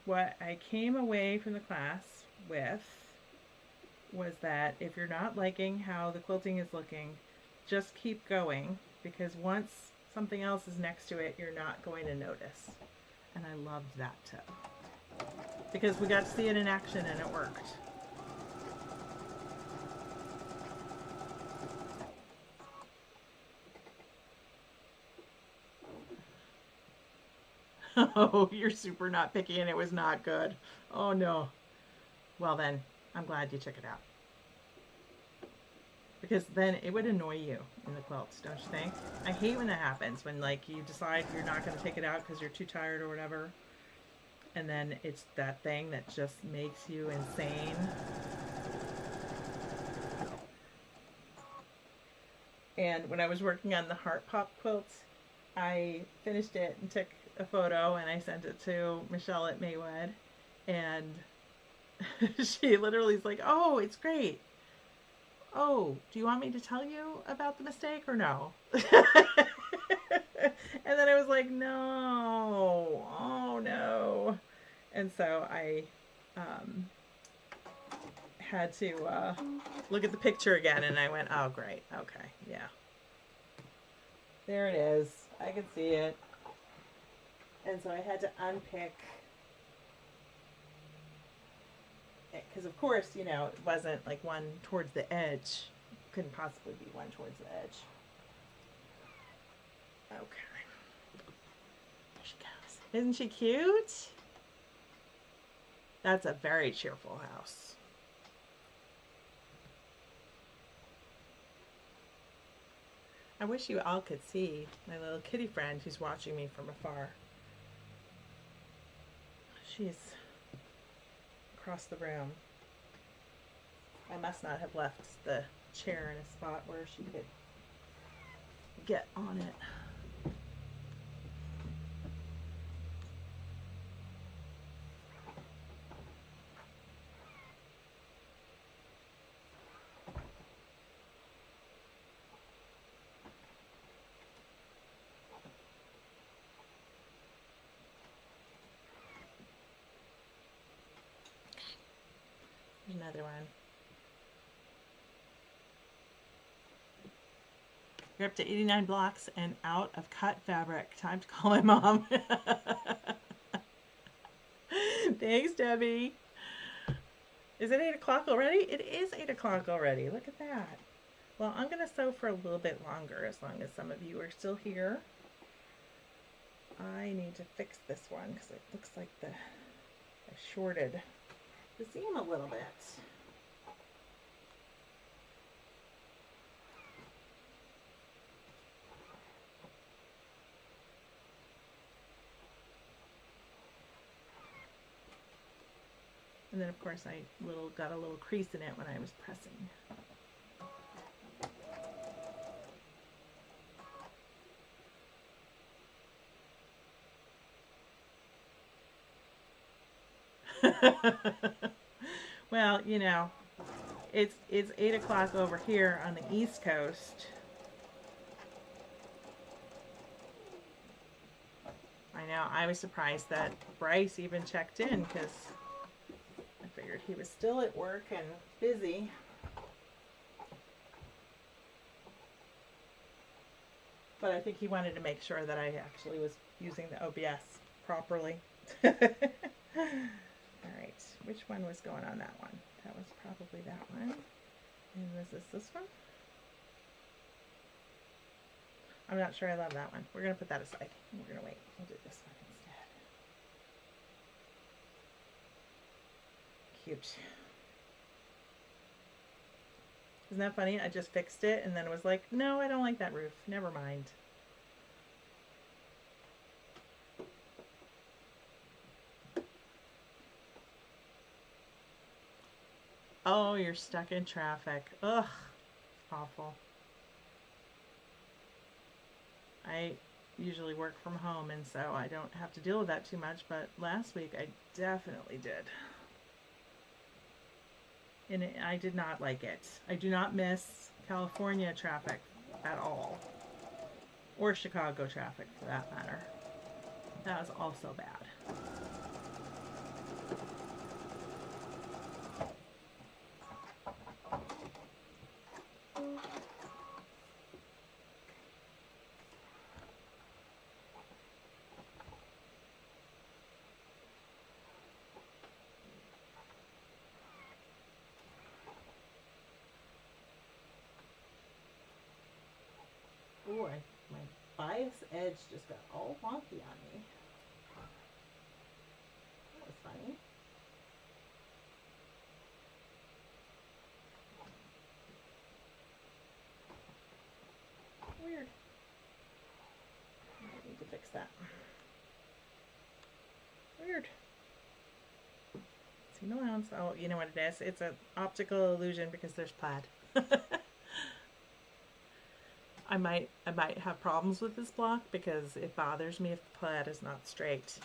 S1: what I came away from the class with was that if you're not liking how the quilting is looking, just keep going, because once something else is next to it, you're not going to notice. And I loved that tip, because we got to see it in action and it worked. Oh, you're super not picky and it was not good. Oh no. Well then, I'm glad you took it out. Because then it would annoy you in the quilts, don't you think? I hate when that happens, when like you decide you're not going to take it out because you're too tired or whatever. And then it's that thing that just makes you insane. And when I was working on the Heart Pop quilts, I finished it and took a photo and I sent it to Michelle at Maywood, and she literally is like, "Oh, it's great. Oh, do you want me to tell you about the mistake or no?" And then I was like, "No, oh no." And so I had to look at the picture again, and I went, "Oh great, okay, yeah, there it is. I can see it." And so I had to unpick it, because of course, you know, it wasn't like one towards the edge. Couldn't possibly be one towards the edge. Okay. There she goes. Isn't she cute? That's a very cheerful house. I wish you all could see my little kitty friend who's watching me from afar. She's across the room. I must not have left the chair in a spot where she could get on it. There's another one. You're up to 89 blocks and out of cut fabric. Time to call my mom. Thanks, Debbie. Is it 8 o'clock already? It is 8 o'clock already. Look at that. Well, I'm going to sew for a little bit longer, as long as some of you are still here. I need to fix this one because it looks like I shorted the seam a little bit. And then of course I got a little crease in it when I was pressing. Well, you know, it's 8 o'clock over here on the East Coast. I know, I was surprised that Bryce even checked in because I figured he was still at work and busy. But I think he wanted to make sure that I actually was using the OBS properly. Alright, which one was going on that one? That was probably that one. And was this one? I'm not sure I love that one. We're going to put that aside. We're going to wait. We'll do this one instead. Cute. Isn't that funny? I just fixed it and then it was like, no, I don't like that roof. Never mind. Oh, you're stuck in traffic. Ugh. Awful. I usually work from home and so I don't have to deal with that too much, but last week I definitely did. And I did not like it. I do not miss California traffic at all. Or Chicago traffic for that matter. That was also bad. Ooh, my bias edge just got all wonky on me. That was funny. Weird. I need to fix that. Weird. Seam allowance. Oh, you know what it is? It's an optical illusion because there's plaid. I might have problems with this block because it bothers me if the plaid is not straight.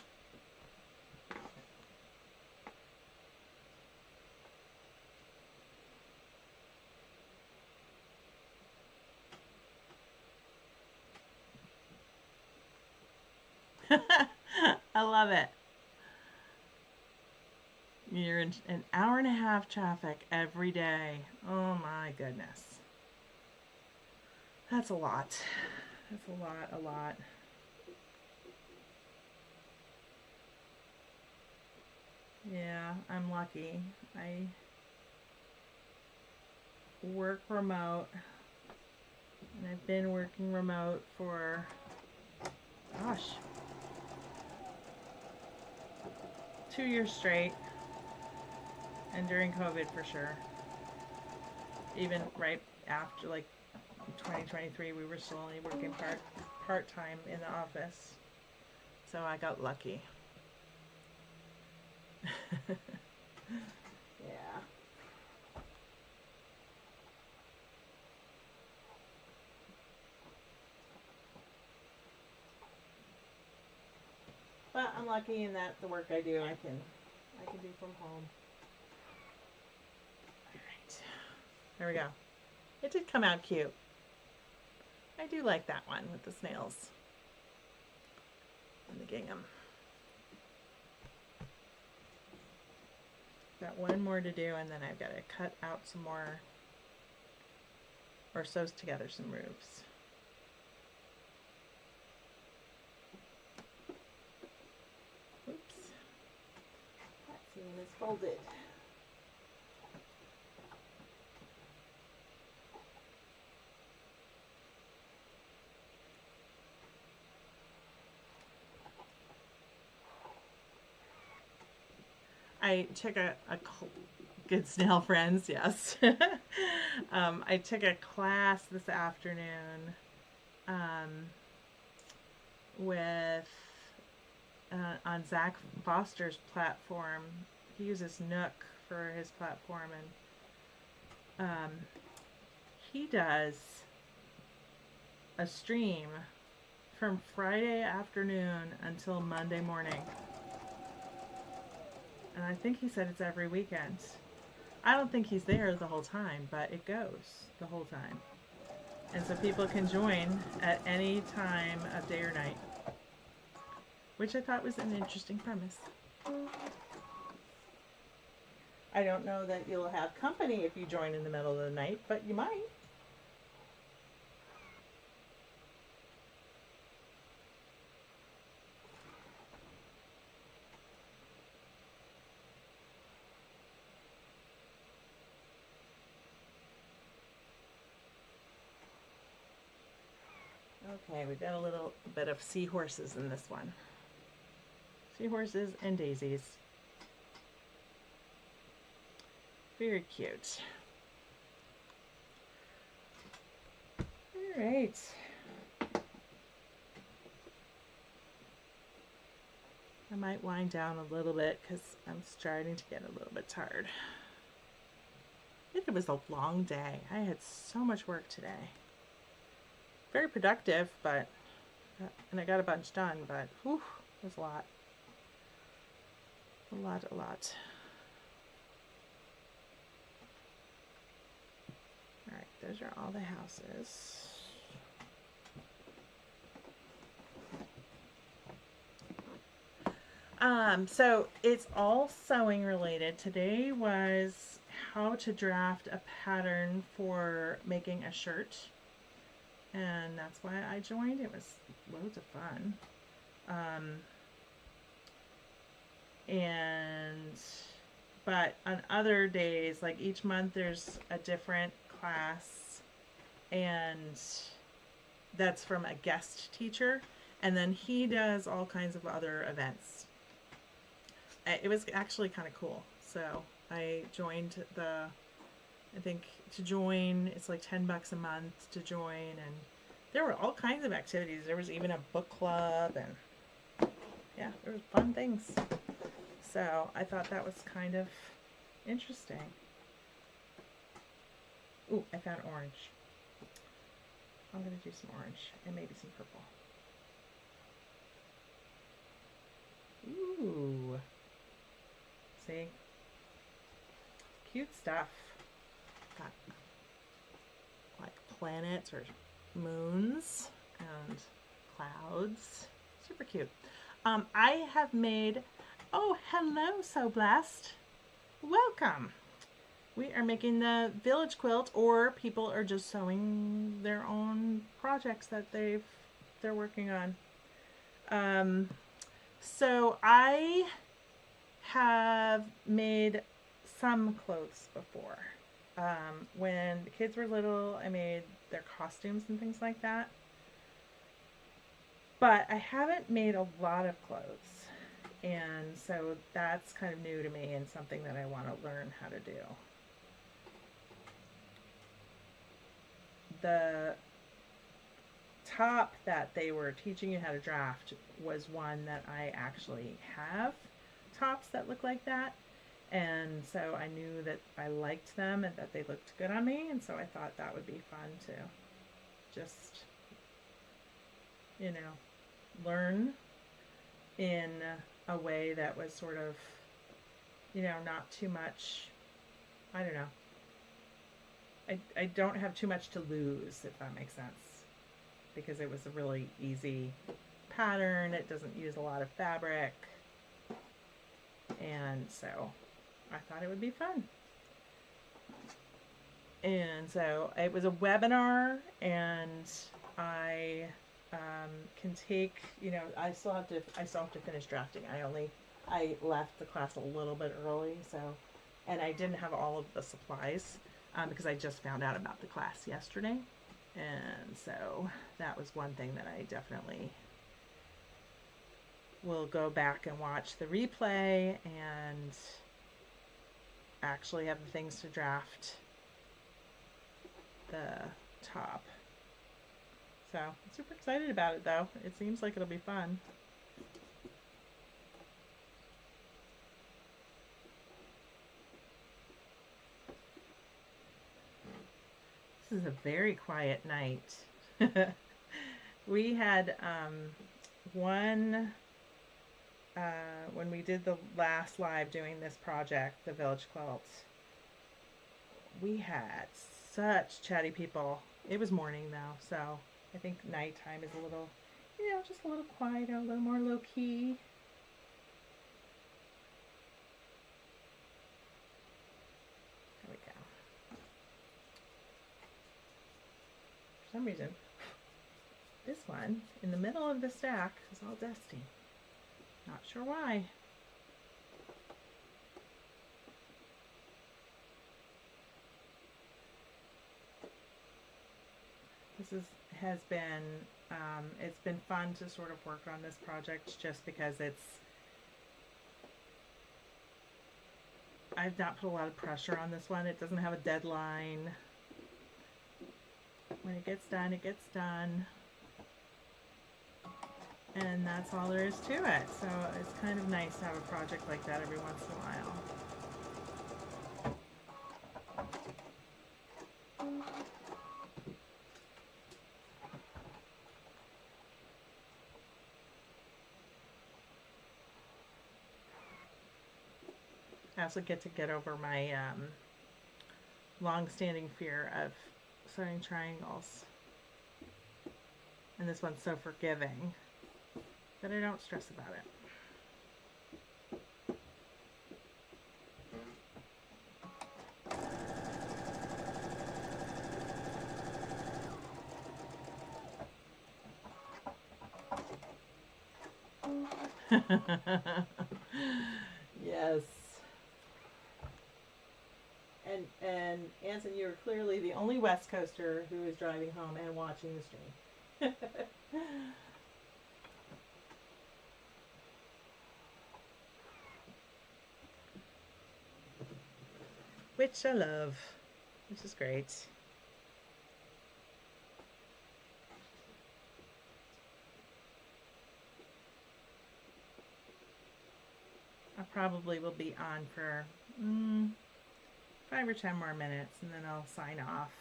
S1: I love it. You're in an hour and a half traffic every day. Oh my goodness. That's a lot. That's a lot. Yeah, I'm lucky. I work remote. And I've been working remote for, gosh, 2 years straight. And during COVID for sure. Even right after, like, 2023, we were still only working part-time in the office. So I got lucky. Yeah. But I'm lucky in that the work I do, I can do from home. All right. There we go. It did come out cute. I do like that one with the snails and the gingham. Got one more to do and then I've got to cut out some more or sew together some roofs. Oops. That seam is folded. I took a good snail friends, yes. I took a class this afternoon with on Zach Foster's platform. he uses Nook for his platform, and he does a stream from Friday afternoon until Monday morning. And I think he said it's every weekend. I don't think he's there the whole time, but it goes the whole time. And so people can join at any time of day or night, which I thought was an interesting premise. I don't know that you'll have company if you join in the middle of the night, but you might. Okay, we've got a little bit of seahorses in this one. Seahorses and daisies. Very cute. All right. I might wind down a little bit because I'm starting to get a little bit tired. I think it was a long day. I had so much work today. Very productive, and I got a bunch done, but whew, it was a lot. A lot. All right, those are all the houses. So it's all sewing related. Today was how to draft a pattern for making a shirt. And that's why I joined. It was loads of fun. But on other days, like each month there's a different class, and that's from a guest teacher, and then he does all kinds of other events. It was actually kind of cool. So I joined I think to join, it's like $10 a month to join, and there were all kinds of activities. There was even a book club, and yeah, there was fun things. So I thought that was kind of interesting. Ooh, I found orange. I'm going to do some orange and maybe some purple. Ooh. See? Cute stuff. Got like planets or moons and clouds. Super cute. I have made, oh, hello, So Blessed. Welcome. We are making the village quilt, or people are just sewing their own projects that they're working on. So I have made some clothes before. When the kids were little, I made their costumes and things like that. But I haven't made a lot of clothes. And so that's kind of new to me and something that I want to learn how to do. The top that they were teaching you how to draft was one that I actually have tops that look like that. And so I knew that I liked them and that they looked good on me. And so I thought that would be fun to just, you know, learn in a way that was sort of, you know, not too much, I don't know. I don't have too much to lose, if that makes sense, because it was a really easy pattern. It doesn't use a lot of fabric. And so I thought it would be fun. And so it was a webinar, and I can take, you know, I still have to finish drafting. I left the class a little bit early, so, and I didn't have all of the supplies because I just found out about the class yesterday. And so that was one thing that I definitely will go back and watch the replay and actually have the things to draft the top. So I'm super excited about it, though. It seems like it'll be fun. This is a very quiet night. We had one, when we did the last live doing this project, the Village Quilt, we had such chatty people. It was morning though, so I think nighttime is a little, just a little quieter, a little more low key. There we go. For some reason, this one in the middle of the stack is all dusty. Not sure why. Has been, it's been fun to sort of work on this project just because I've not put a lot of pressure on this one. It doesn't have a deadline. When it gets done, it gets done. And that's all there is to it. So it's kind of nice to have a project like that every once in a while. I also get over my long-standing fear of sewing triangles. And this one's so forgiving that I don't stress about it. Yes. And Anson, you are clearly the only West Coaster who is driving home and watching the stream. Which I love, which is great. I probably will be on for 5 or 10 more minutes and then I'll sign off.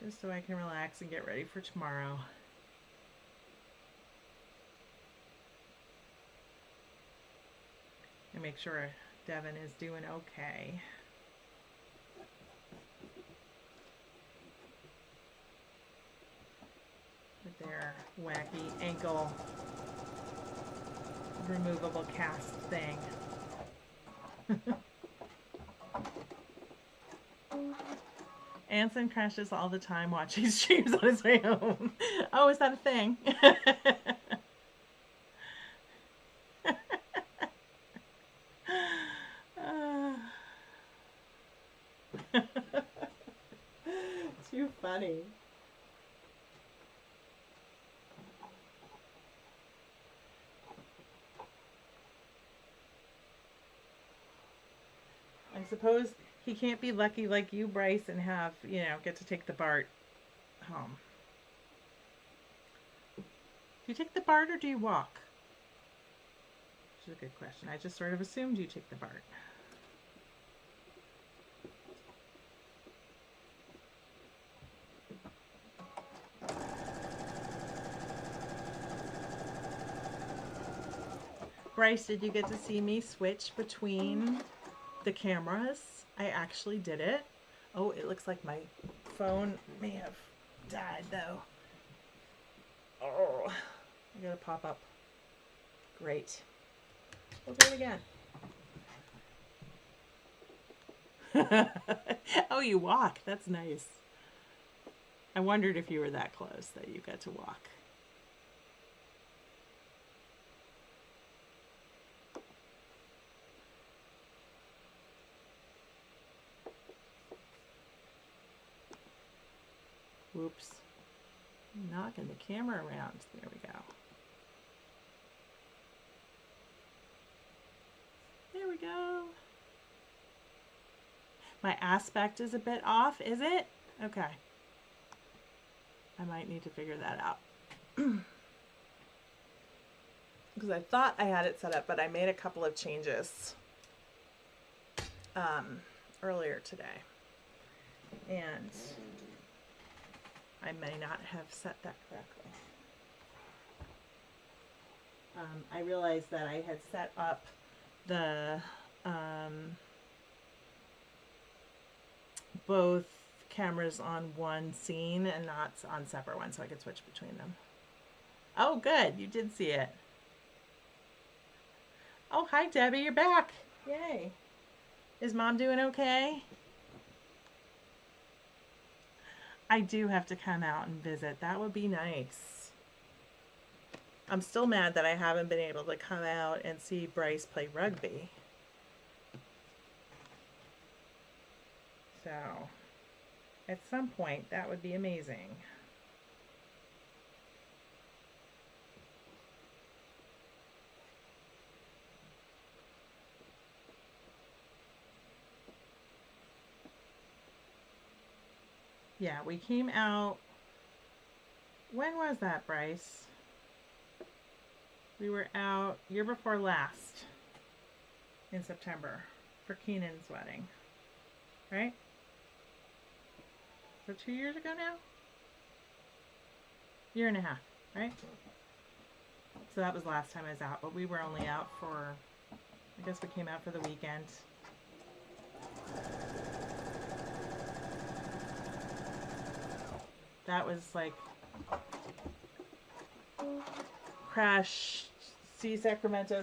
S1: Just so I can relax and get ready for tomorrow. And make sure Devin is doing okay. With their wacky ankle removable cast thing. Anson crashes all the time watching streams on his way home. Oh, is that a thing? Too funny. I suppose he can't be lucky like you, Bryce, and have, get to take the BART home. Do you take the BART or do you walk? Which is a good question. I just sort of assumed you take the BART. Bryce, did you get to see me switch between the cameras? I actually did it. Oh, it looks like my phone may have died though. Oh, I gotta pop up. Great. We'll do it again. Oh, you walk. That's nice. I wondered if you were that close that you got to walk. Whoops. Knocking the camera around. There we go. There we go. My aspect is a bit off, is it? Okay. I might need to figure that out. Because I thought I had it set up, but I made a couple of changes earlier today. And I may not have set that correctly. I realized that I had set up the both cameras on one scene and not on separate ones, so I could switch between them. Oh, good. You did see it. Oh, hi, Debbie. You're back. Yay. Is Mom doing okay? I do have to come out and visit. That would be nice. I'm still mad that I haven't been able to come out and see Bryce play rugby. So, at some point, that would be amazing. Yeah, we came out. When was that, Bryce? We were out year before last in September for Keenan's wedding. Right? So 2 years ago now? Year and a half, right? So that was the last time I was out, but we were only out for, I guess we came out for the weekend. That was like crash, see Sacramento,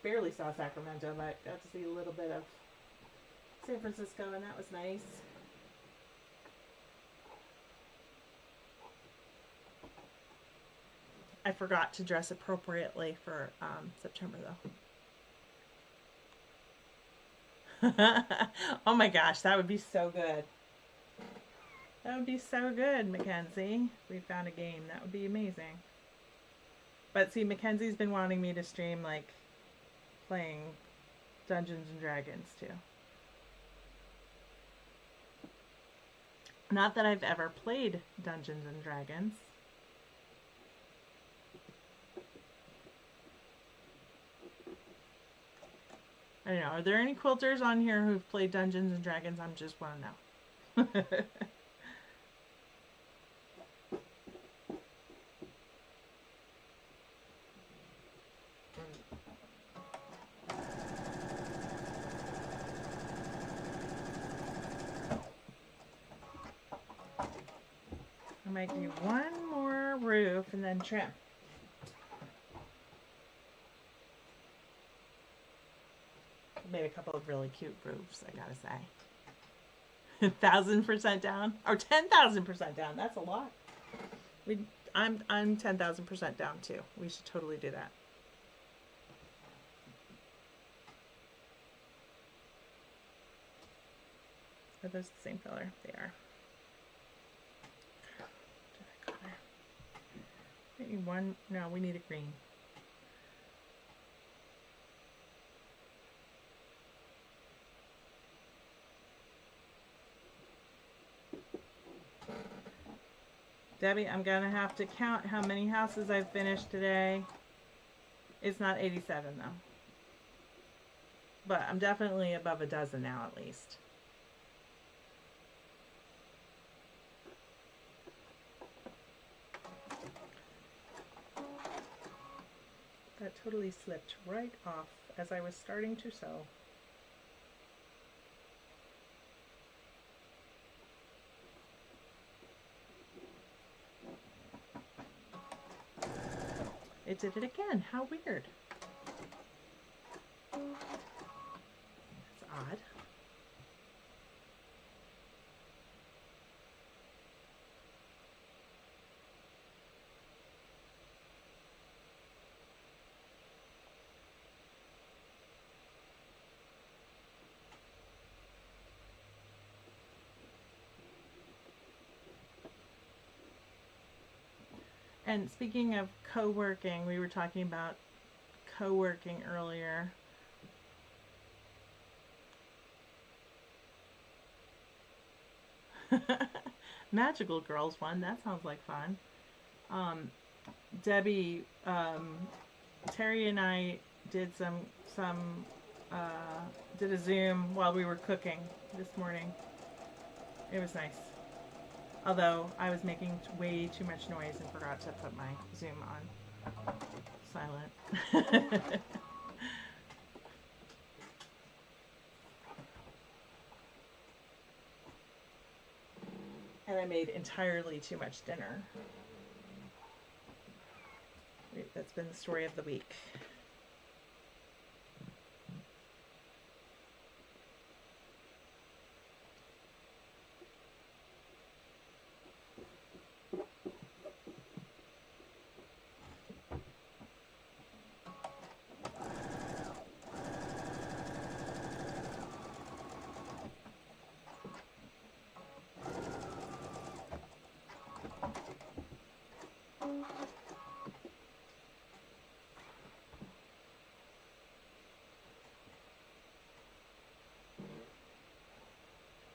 S1: barely saw Sacramento, but got to see a little bit of San Francisco, and that was nice. I forgot to dress appropriately for September, though. Oh my gosh, that would be so good. That would be so good, Mackenzie. We found a game. That would be amazing. But see, Mackenzie's been wanting me to stream, like, playing Dungeons and Dragons, too. Not that I've ever played Dungeons and Dragons. I don't know. Are there any quilters on here who've played Dungeons and Dragons? I just want to know. I might do one more roof and then trim. Made a couple of really cute roofs, I gotta say. 1,000% down, or 10,000% down. That's a lot. I'm 10,000% down too. We should totally do that. Are those the same color? They are. Maybe one. No, we need a green. Debbie, I'm going to have to count how many houses I've finished today. It's not 87 though. But I'm definitely above a dozen now at least. That totally slipped right off as I was starting to sew. It did it again. How weird. That's odd. And speaking of co-working, we were talking about co-working earlier. Magical Girls one, that sounds like fun. Debbie, Terry and I did did a Zoom while we were cooking this morning. It was nice. Although I was making way too much noise and forgot to put my Zoom on silent. And I made entirely too much dinner. That's been the story of the week.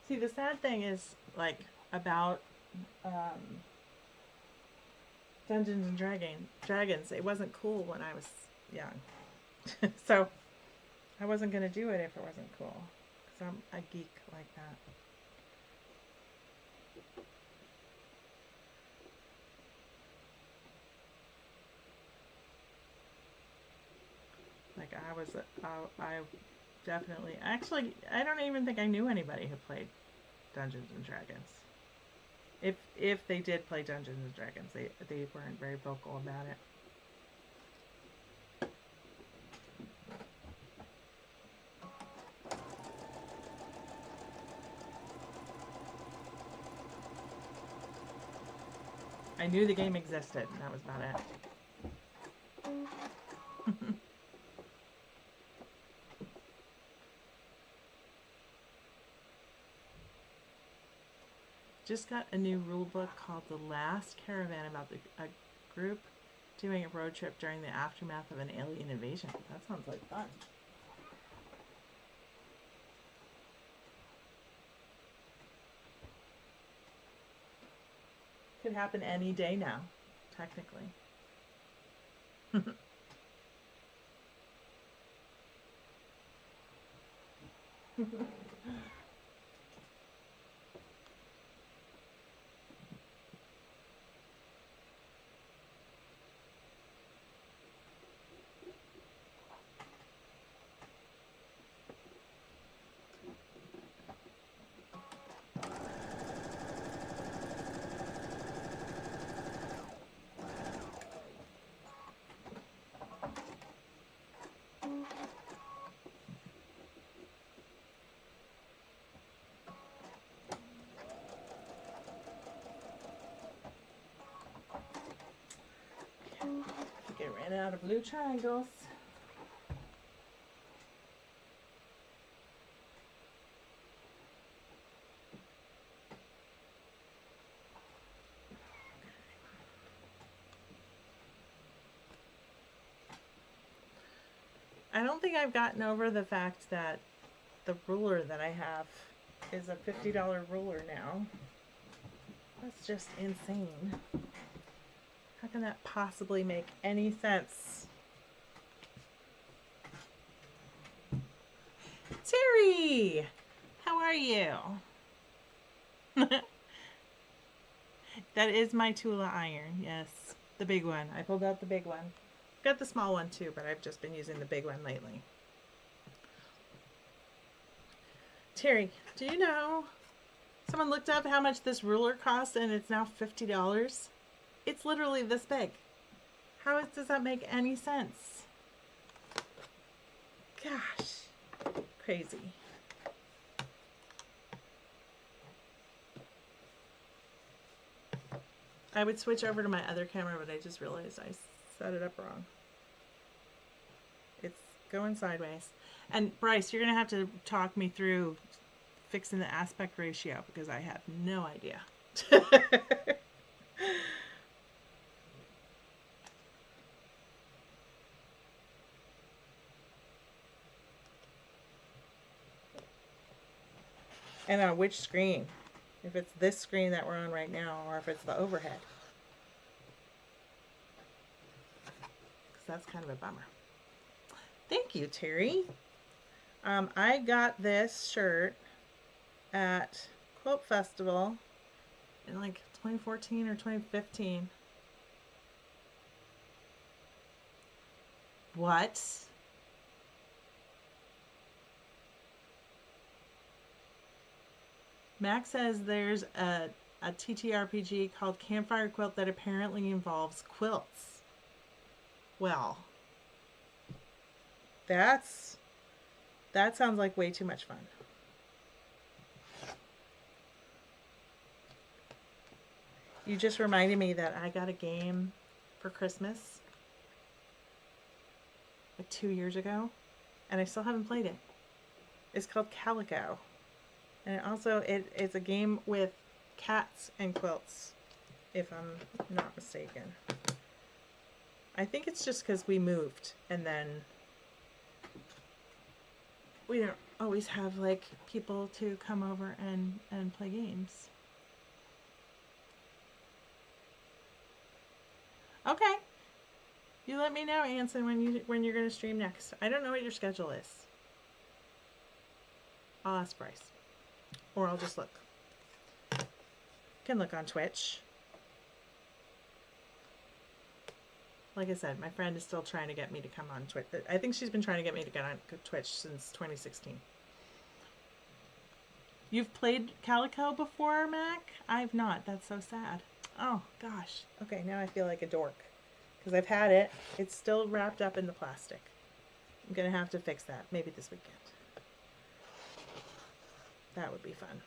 S1: See, the sad thing is, like, about Dungeons and Dragons, it wasn't cool when I was young. So, I wasn't going to do it if it wasn't cool. Because I'm a geek like that. Like, I definitely, actually, I don't even think I knew anybody who played Dungeons and Dragons. If they did play Dungeons and Dragons, they weren't very vocal about it. I knew the game existed, and that was about it. Just got a new rule book called The Last Caravan about a group doing a road trip during the aftermath of an alien invasion. That sounds like fun. Could happen any day now, technically. Get ran out of blue triangles. I don't think I've gotten over the fact that the ruler that I have is a $50 ruler now. That's just insane. How can that possibly make any sense? Terry! How are you? That is my Tula iron, yes. The big one. I pulled out the big one. Got the small one too, but I've just been using the big one lately. Terry, do you know someone looked up how much this ruler cost and it's now $50? It's literally this big. How does that make any sense? Gosh, crazy. I would switch over to my other camera, but I just realized I set it up wrong. It's going sideways. And Bryce, you're going to have to talk me through fixing the aspect ratio because I have no idea. And on which screen? If it's this screen that we're on right now, or if it's the overhead. Because that's kind of a bummer. Thank you, Terry. I got this shirt at quilt festival in like 2014 or 2015. What? Max says there's a TTRPG called Campfire Quilt that apparently involves quilts. Well, that sounds like way too much fun. You just reminded me that I got a game for Christmas like 2 years ago, and I still haven't played it. It's called Calico. And it's a game with cats and quilts, if I'm not mistaken. I think it's just because we moved, and then we don't always have like people to come over and play games. Okay. You let me know, Anson, when you're gonna stream next. I don't know what your schedule is. I'll ask Bryce. Or I'll just look. You can look on Twitch. Like I said, my friend is still trying to get me to come on Twitch. I think she's been trying to get me to get on Twitch since 2016. You've played Calico before, Mac? I've not. That's so sad. Oh, gosh. Okay, now I feel like a dork. Because I've had it. It's still wrapped up in the plastic. I'm going to have to fix that. Maybe this weekend. That would be fun.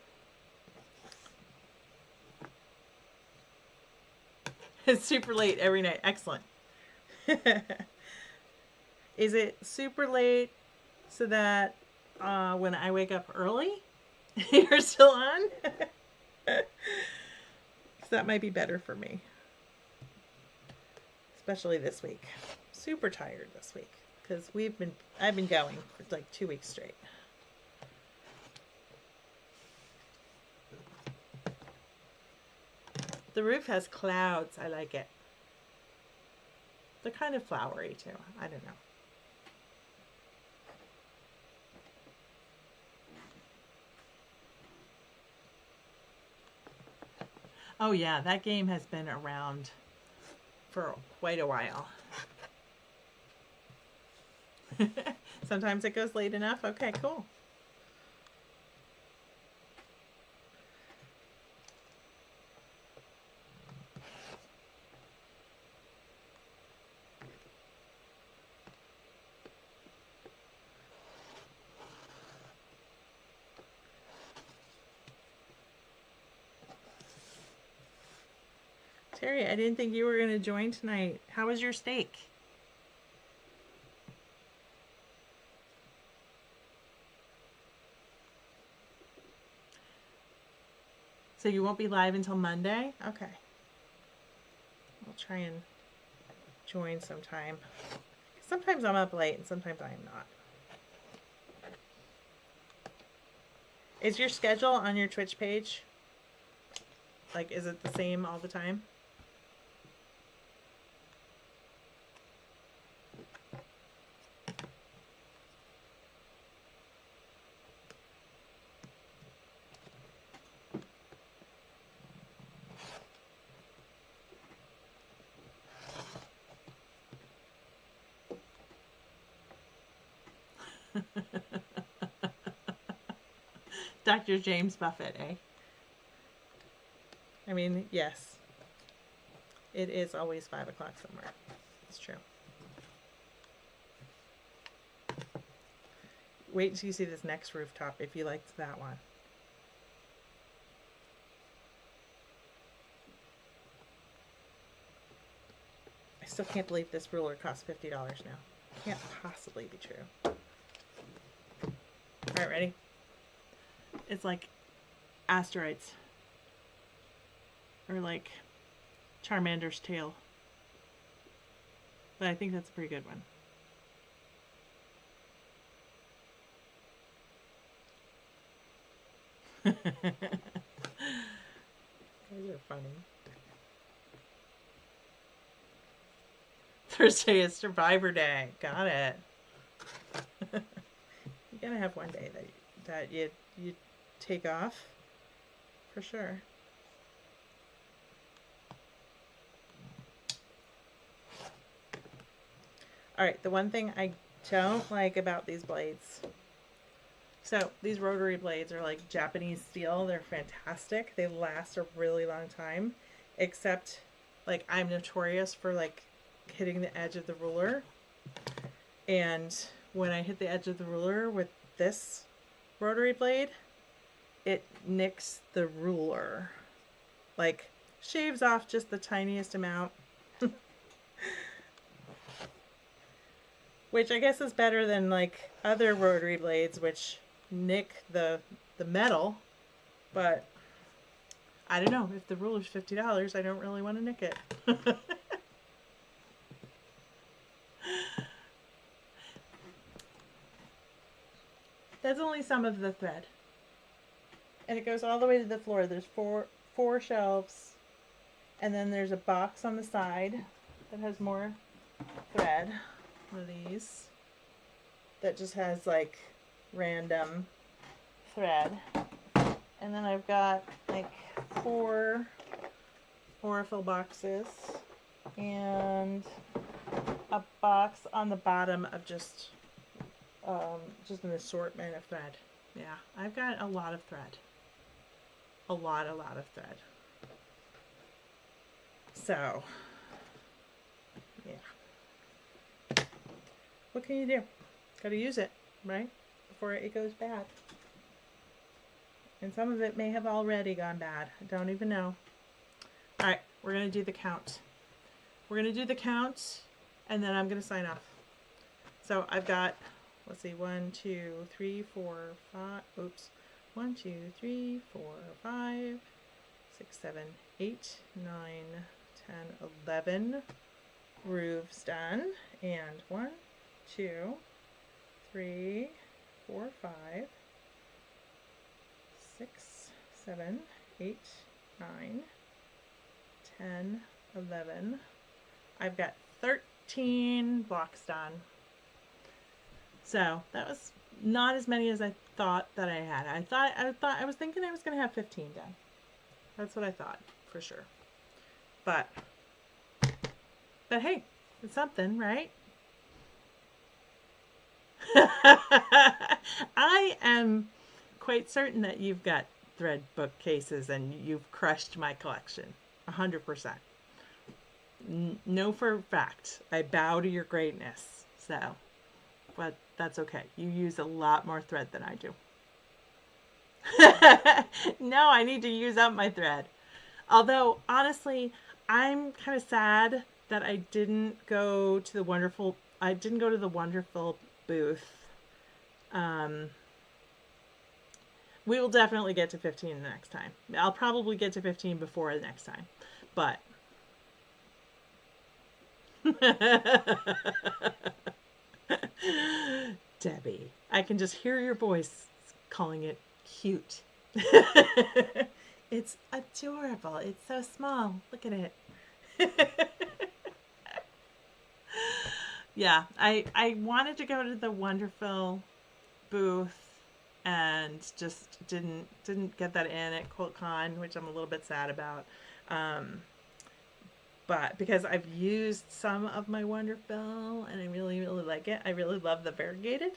S1: It's super late every night. Excellent. Is it super late so that when I wake up early, you're still on? That might be better for me. Especially this week. Super tired this week because I've been going for like 2 weeks straight. The roof has clouds. I like it. They're kind of flowery too. I don't know. Oh yeah, that game has been around for quite a while. Sometimes it goes late enough. Okay, cool. Terry, I didn't think you were going to join tonight. How was your steak? So you won't be live until Monday? Okay. I'll try and join sometime. Sometimes I'm up late and sometimes I am not. Is your schedule on your Twitch page? Like, is it the same all the time? Dr. James Buffett, eh? I mean, yes. It is always 5 o'clock somewhere. It's true. Wait until you see this next rooftop if you liked that one. I still can't believe this ruler costs $50 now. Can't possibly be true. Alright, ready? It's like asteroids. Or like Charmander's tail. But I think that's a pretty good one. Guys are funny. Thursday is Survivor Day. Got it. You gotta have one day that you take off. for sure. All right, the one thing I don't like about these blades. So these rotary blades are like Japanese steel. They're fantastic. They last a really long time, except like I'm notorious for like hitting the edge of the ruler. And when I hit the edge of the ruler with this rotary blade, it nicks the ruler. Like shaves off just the tiniest amount. Which I guess is better than like other rotary blades which nick the metal, but I don't know, if the ruler's $50, I don't really want to nick it. That's only some of the thread. And it goes all the way to the floor. There's four shelves, and then there's a box on the side that has more thread. One of these that just has like random thread, and then I've got like 4 Orafill boxes and a box on the bottom of just an assortment of thread. Yeah, I've got a lot of thread, a lot of thread. So yeah, what can you do? Gotta use it, right? Before it goes bad. And some of it may have already gone bad. I don't even know. Alright, we're going to do the count. We're going to do the count, and then I'm going to sign off. So I've got, let's see, 1, 2, 3, 4, 5, oops. 1, 2, 3, 4, 5, 6, 7, 8, 9, 10, 11 roofs done. And 1, 2, 3, 4, 5, 6, 7, 8, 9, 10, 11. I've got 13 blocks done. So that was not as many as I thought that I had. I was thinking I was going to have 15 done. That's what I thought for sure. But hey, it's something, right? I am quite certain that you've got thread bookcases and you've crushed my collection 100%. Know for a fact, I bow to your greatness. So, but that's okay. You use a lot more thread than I do. No, I need to use up my thread. Although, honestly, I'm kind of sad that I didn't go to the wonderful booth. We will definitely get to 15 the next time. I'll probably get to 15 before the next time. But Debbie, I can just hear your voice calling it cute. It's adorable. It's so small. Look at it. Yeah, I wanted to go to the Wonderful booth and just didn't get that in at QuiltCon, which I'm a little bit sad about. But because I've used some of my Wonderfill and I really, really like it. I really love the variegated,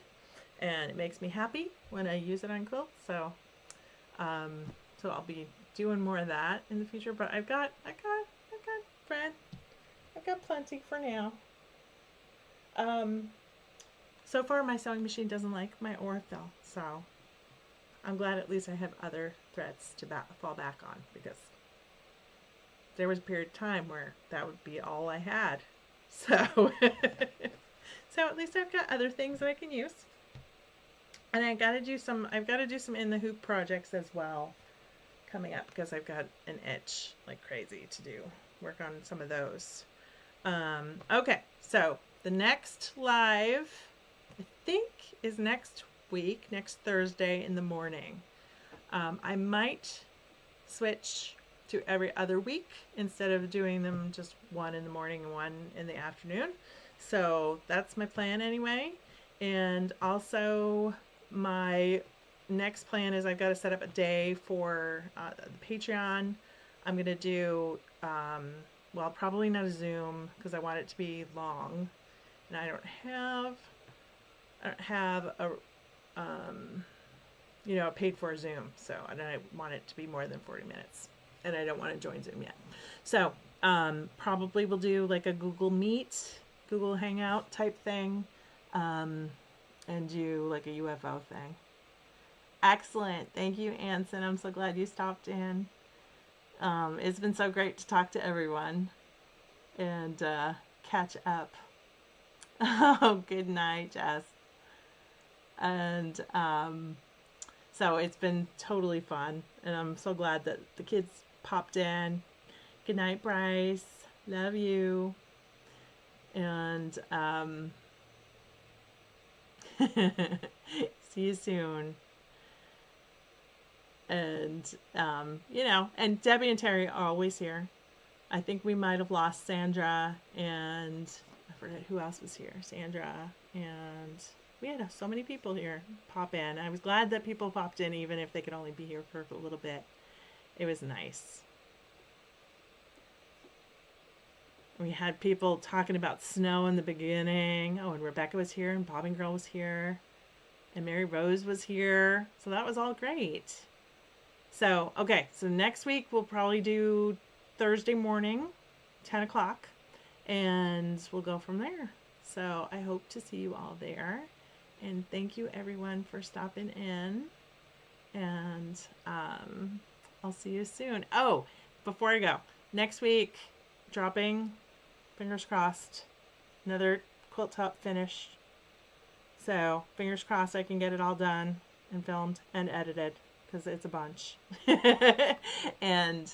S1: and it makes me happy when I use it on quilts. So, so I'll be doing more of that in the future. But I've got thread. I've got plenty for now. So far my sewing machine doesn't like my Orafill, so I'm glad at least I have other threads to fall back on, because there was a period of time where that would be all I had. So, so at least I've got other things that I can use. And I've got to do some in the hoop projects as well coming up, because I've got an itch like crazy to work on some of those. Okay, so the next live, I think, is next week, next Thursday in the morning. I might switch to every other week instead of doing them just one in the morning and one in the afternoon. So that's my plan anyway. And also my next plan is I've got to set up a day for the Patreon. I'm going to do, well, probably not a Zoom because I want it to be long. And I don't have a, a paid for Zoom. So I don't want it to be more than 40 minutes. And I don't want to join Zoom yet. So probably we'll do like a Google Meet, Google Hangout type thing. And do like a UFO thing. Excellent. Thank you, Anson. I'm so glad you stopped in. It's been so great to talk to everyone and catch up. Oh, good night, Jess. And so it's been totally fun. And I'm so glad that the kids popped in. Good night, Bryce. Love you. And see you soon. And and Debbie and Terry are always here. I think we might have lost Sandra, and I forget who else was here. Sandra, and we had so many people here pop in. I was glad that people popped in, even if they could only be here for a little bit. It was nice. We had people talking about snow in the beginning. Oh, and Rebecca was here, and Bobbing Girl was here, and Mary Rose was here. So that was all great. So, okay, so next week we'll probably do Thursday morning, 10 o'clock, and we'll go from there. So I hope to see you all there. And thank you, everyone, for stopping in. And I'll see you soon. Oh, before I go, next week, dropping, fingers crossed, another quilt top finished. So fingers crossed I can get it all done and filmed and edited because it's a bunch. And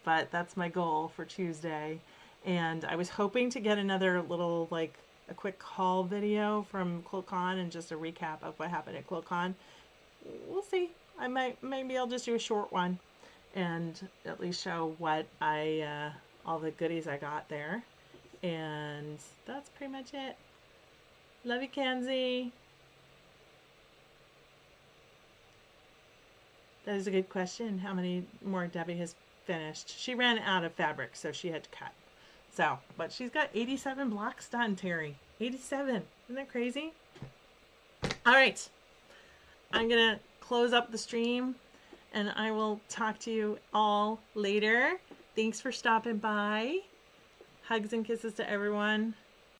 S1: but that's my goal for Tuesday. And I was hoping to get another little like a quick haul video from QuiltCon and just a recap of what happened at QuiltCon. We'll see. Maybe I'll just do a short one and at least show what all the goodies I got there. And that's pretty much it. Love you, Kenzie. That is a good question. How many more Debbie has finished? She ran out of fabric, so she had to cut. So, but she's got 87 blocks done, Terry. 87. Isn't that crazy? All right. I'm going to close up the stream, and I will talk to you all later. Thanks for stopping by. Hugs and kisses to everyone.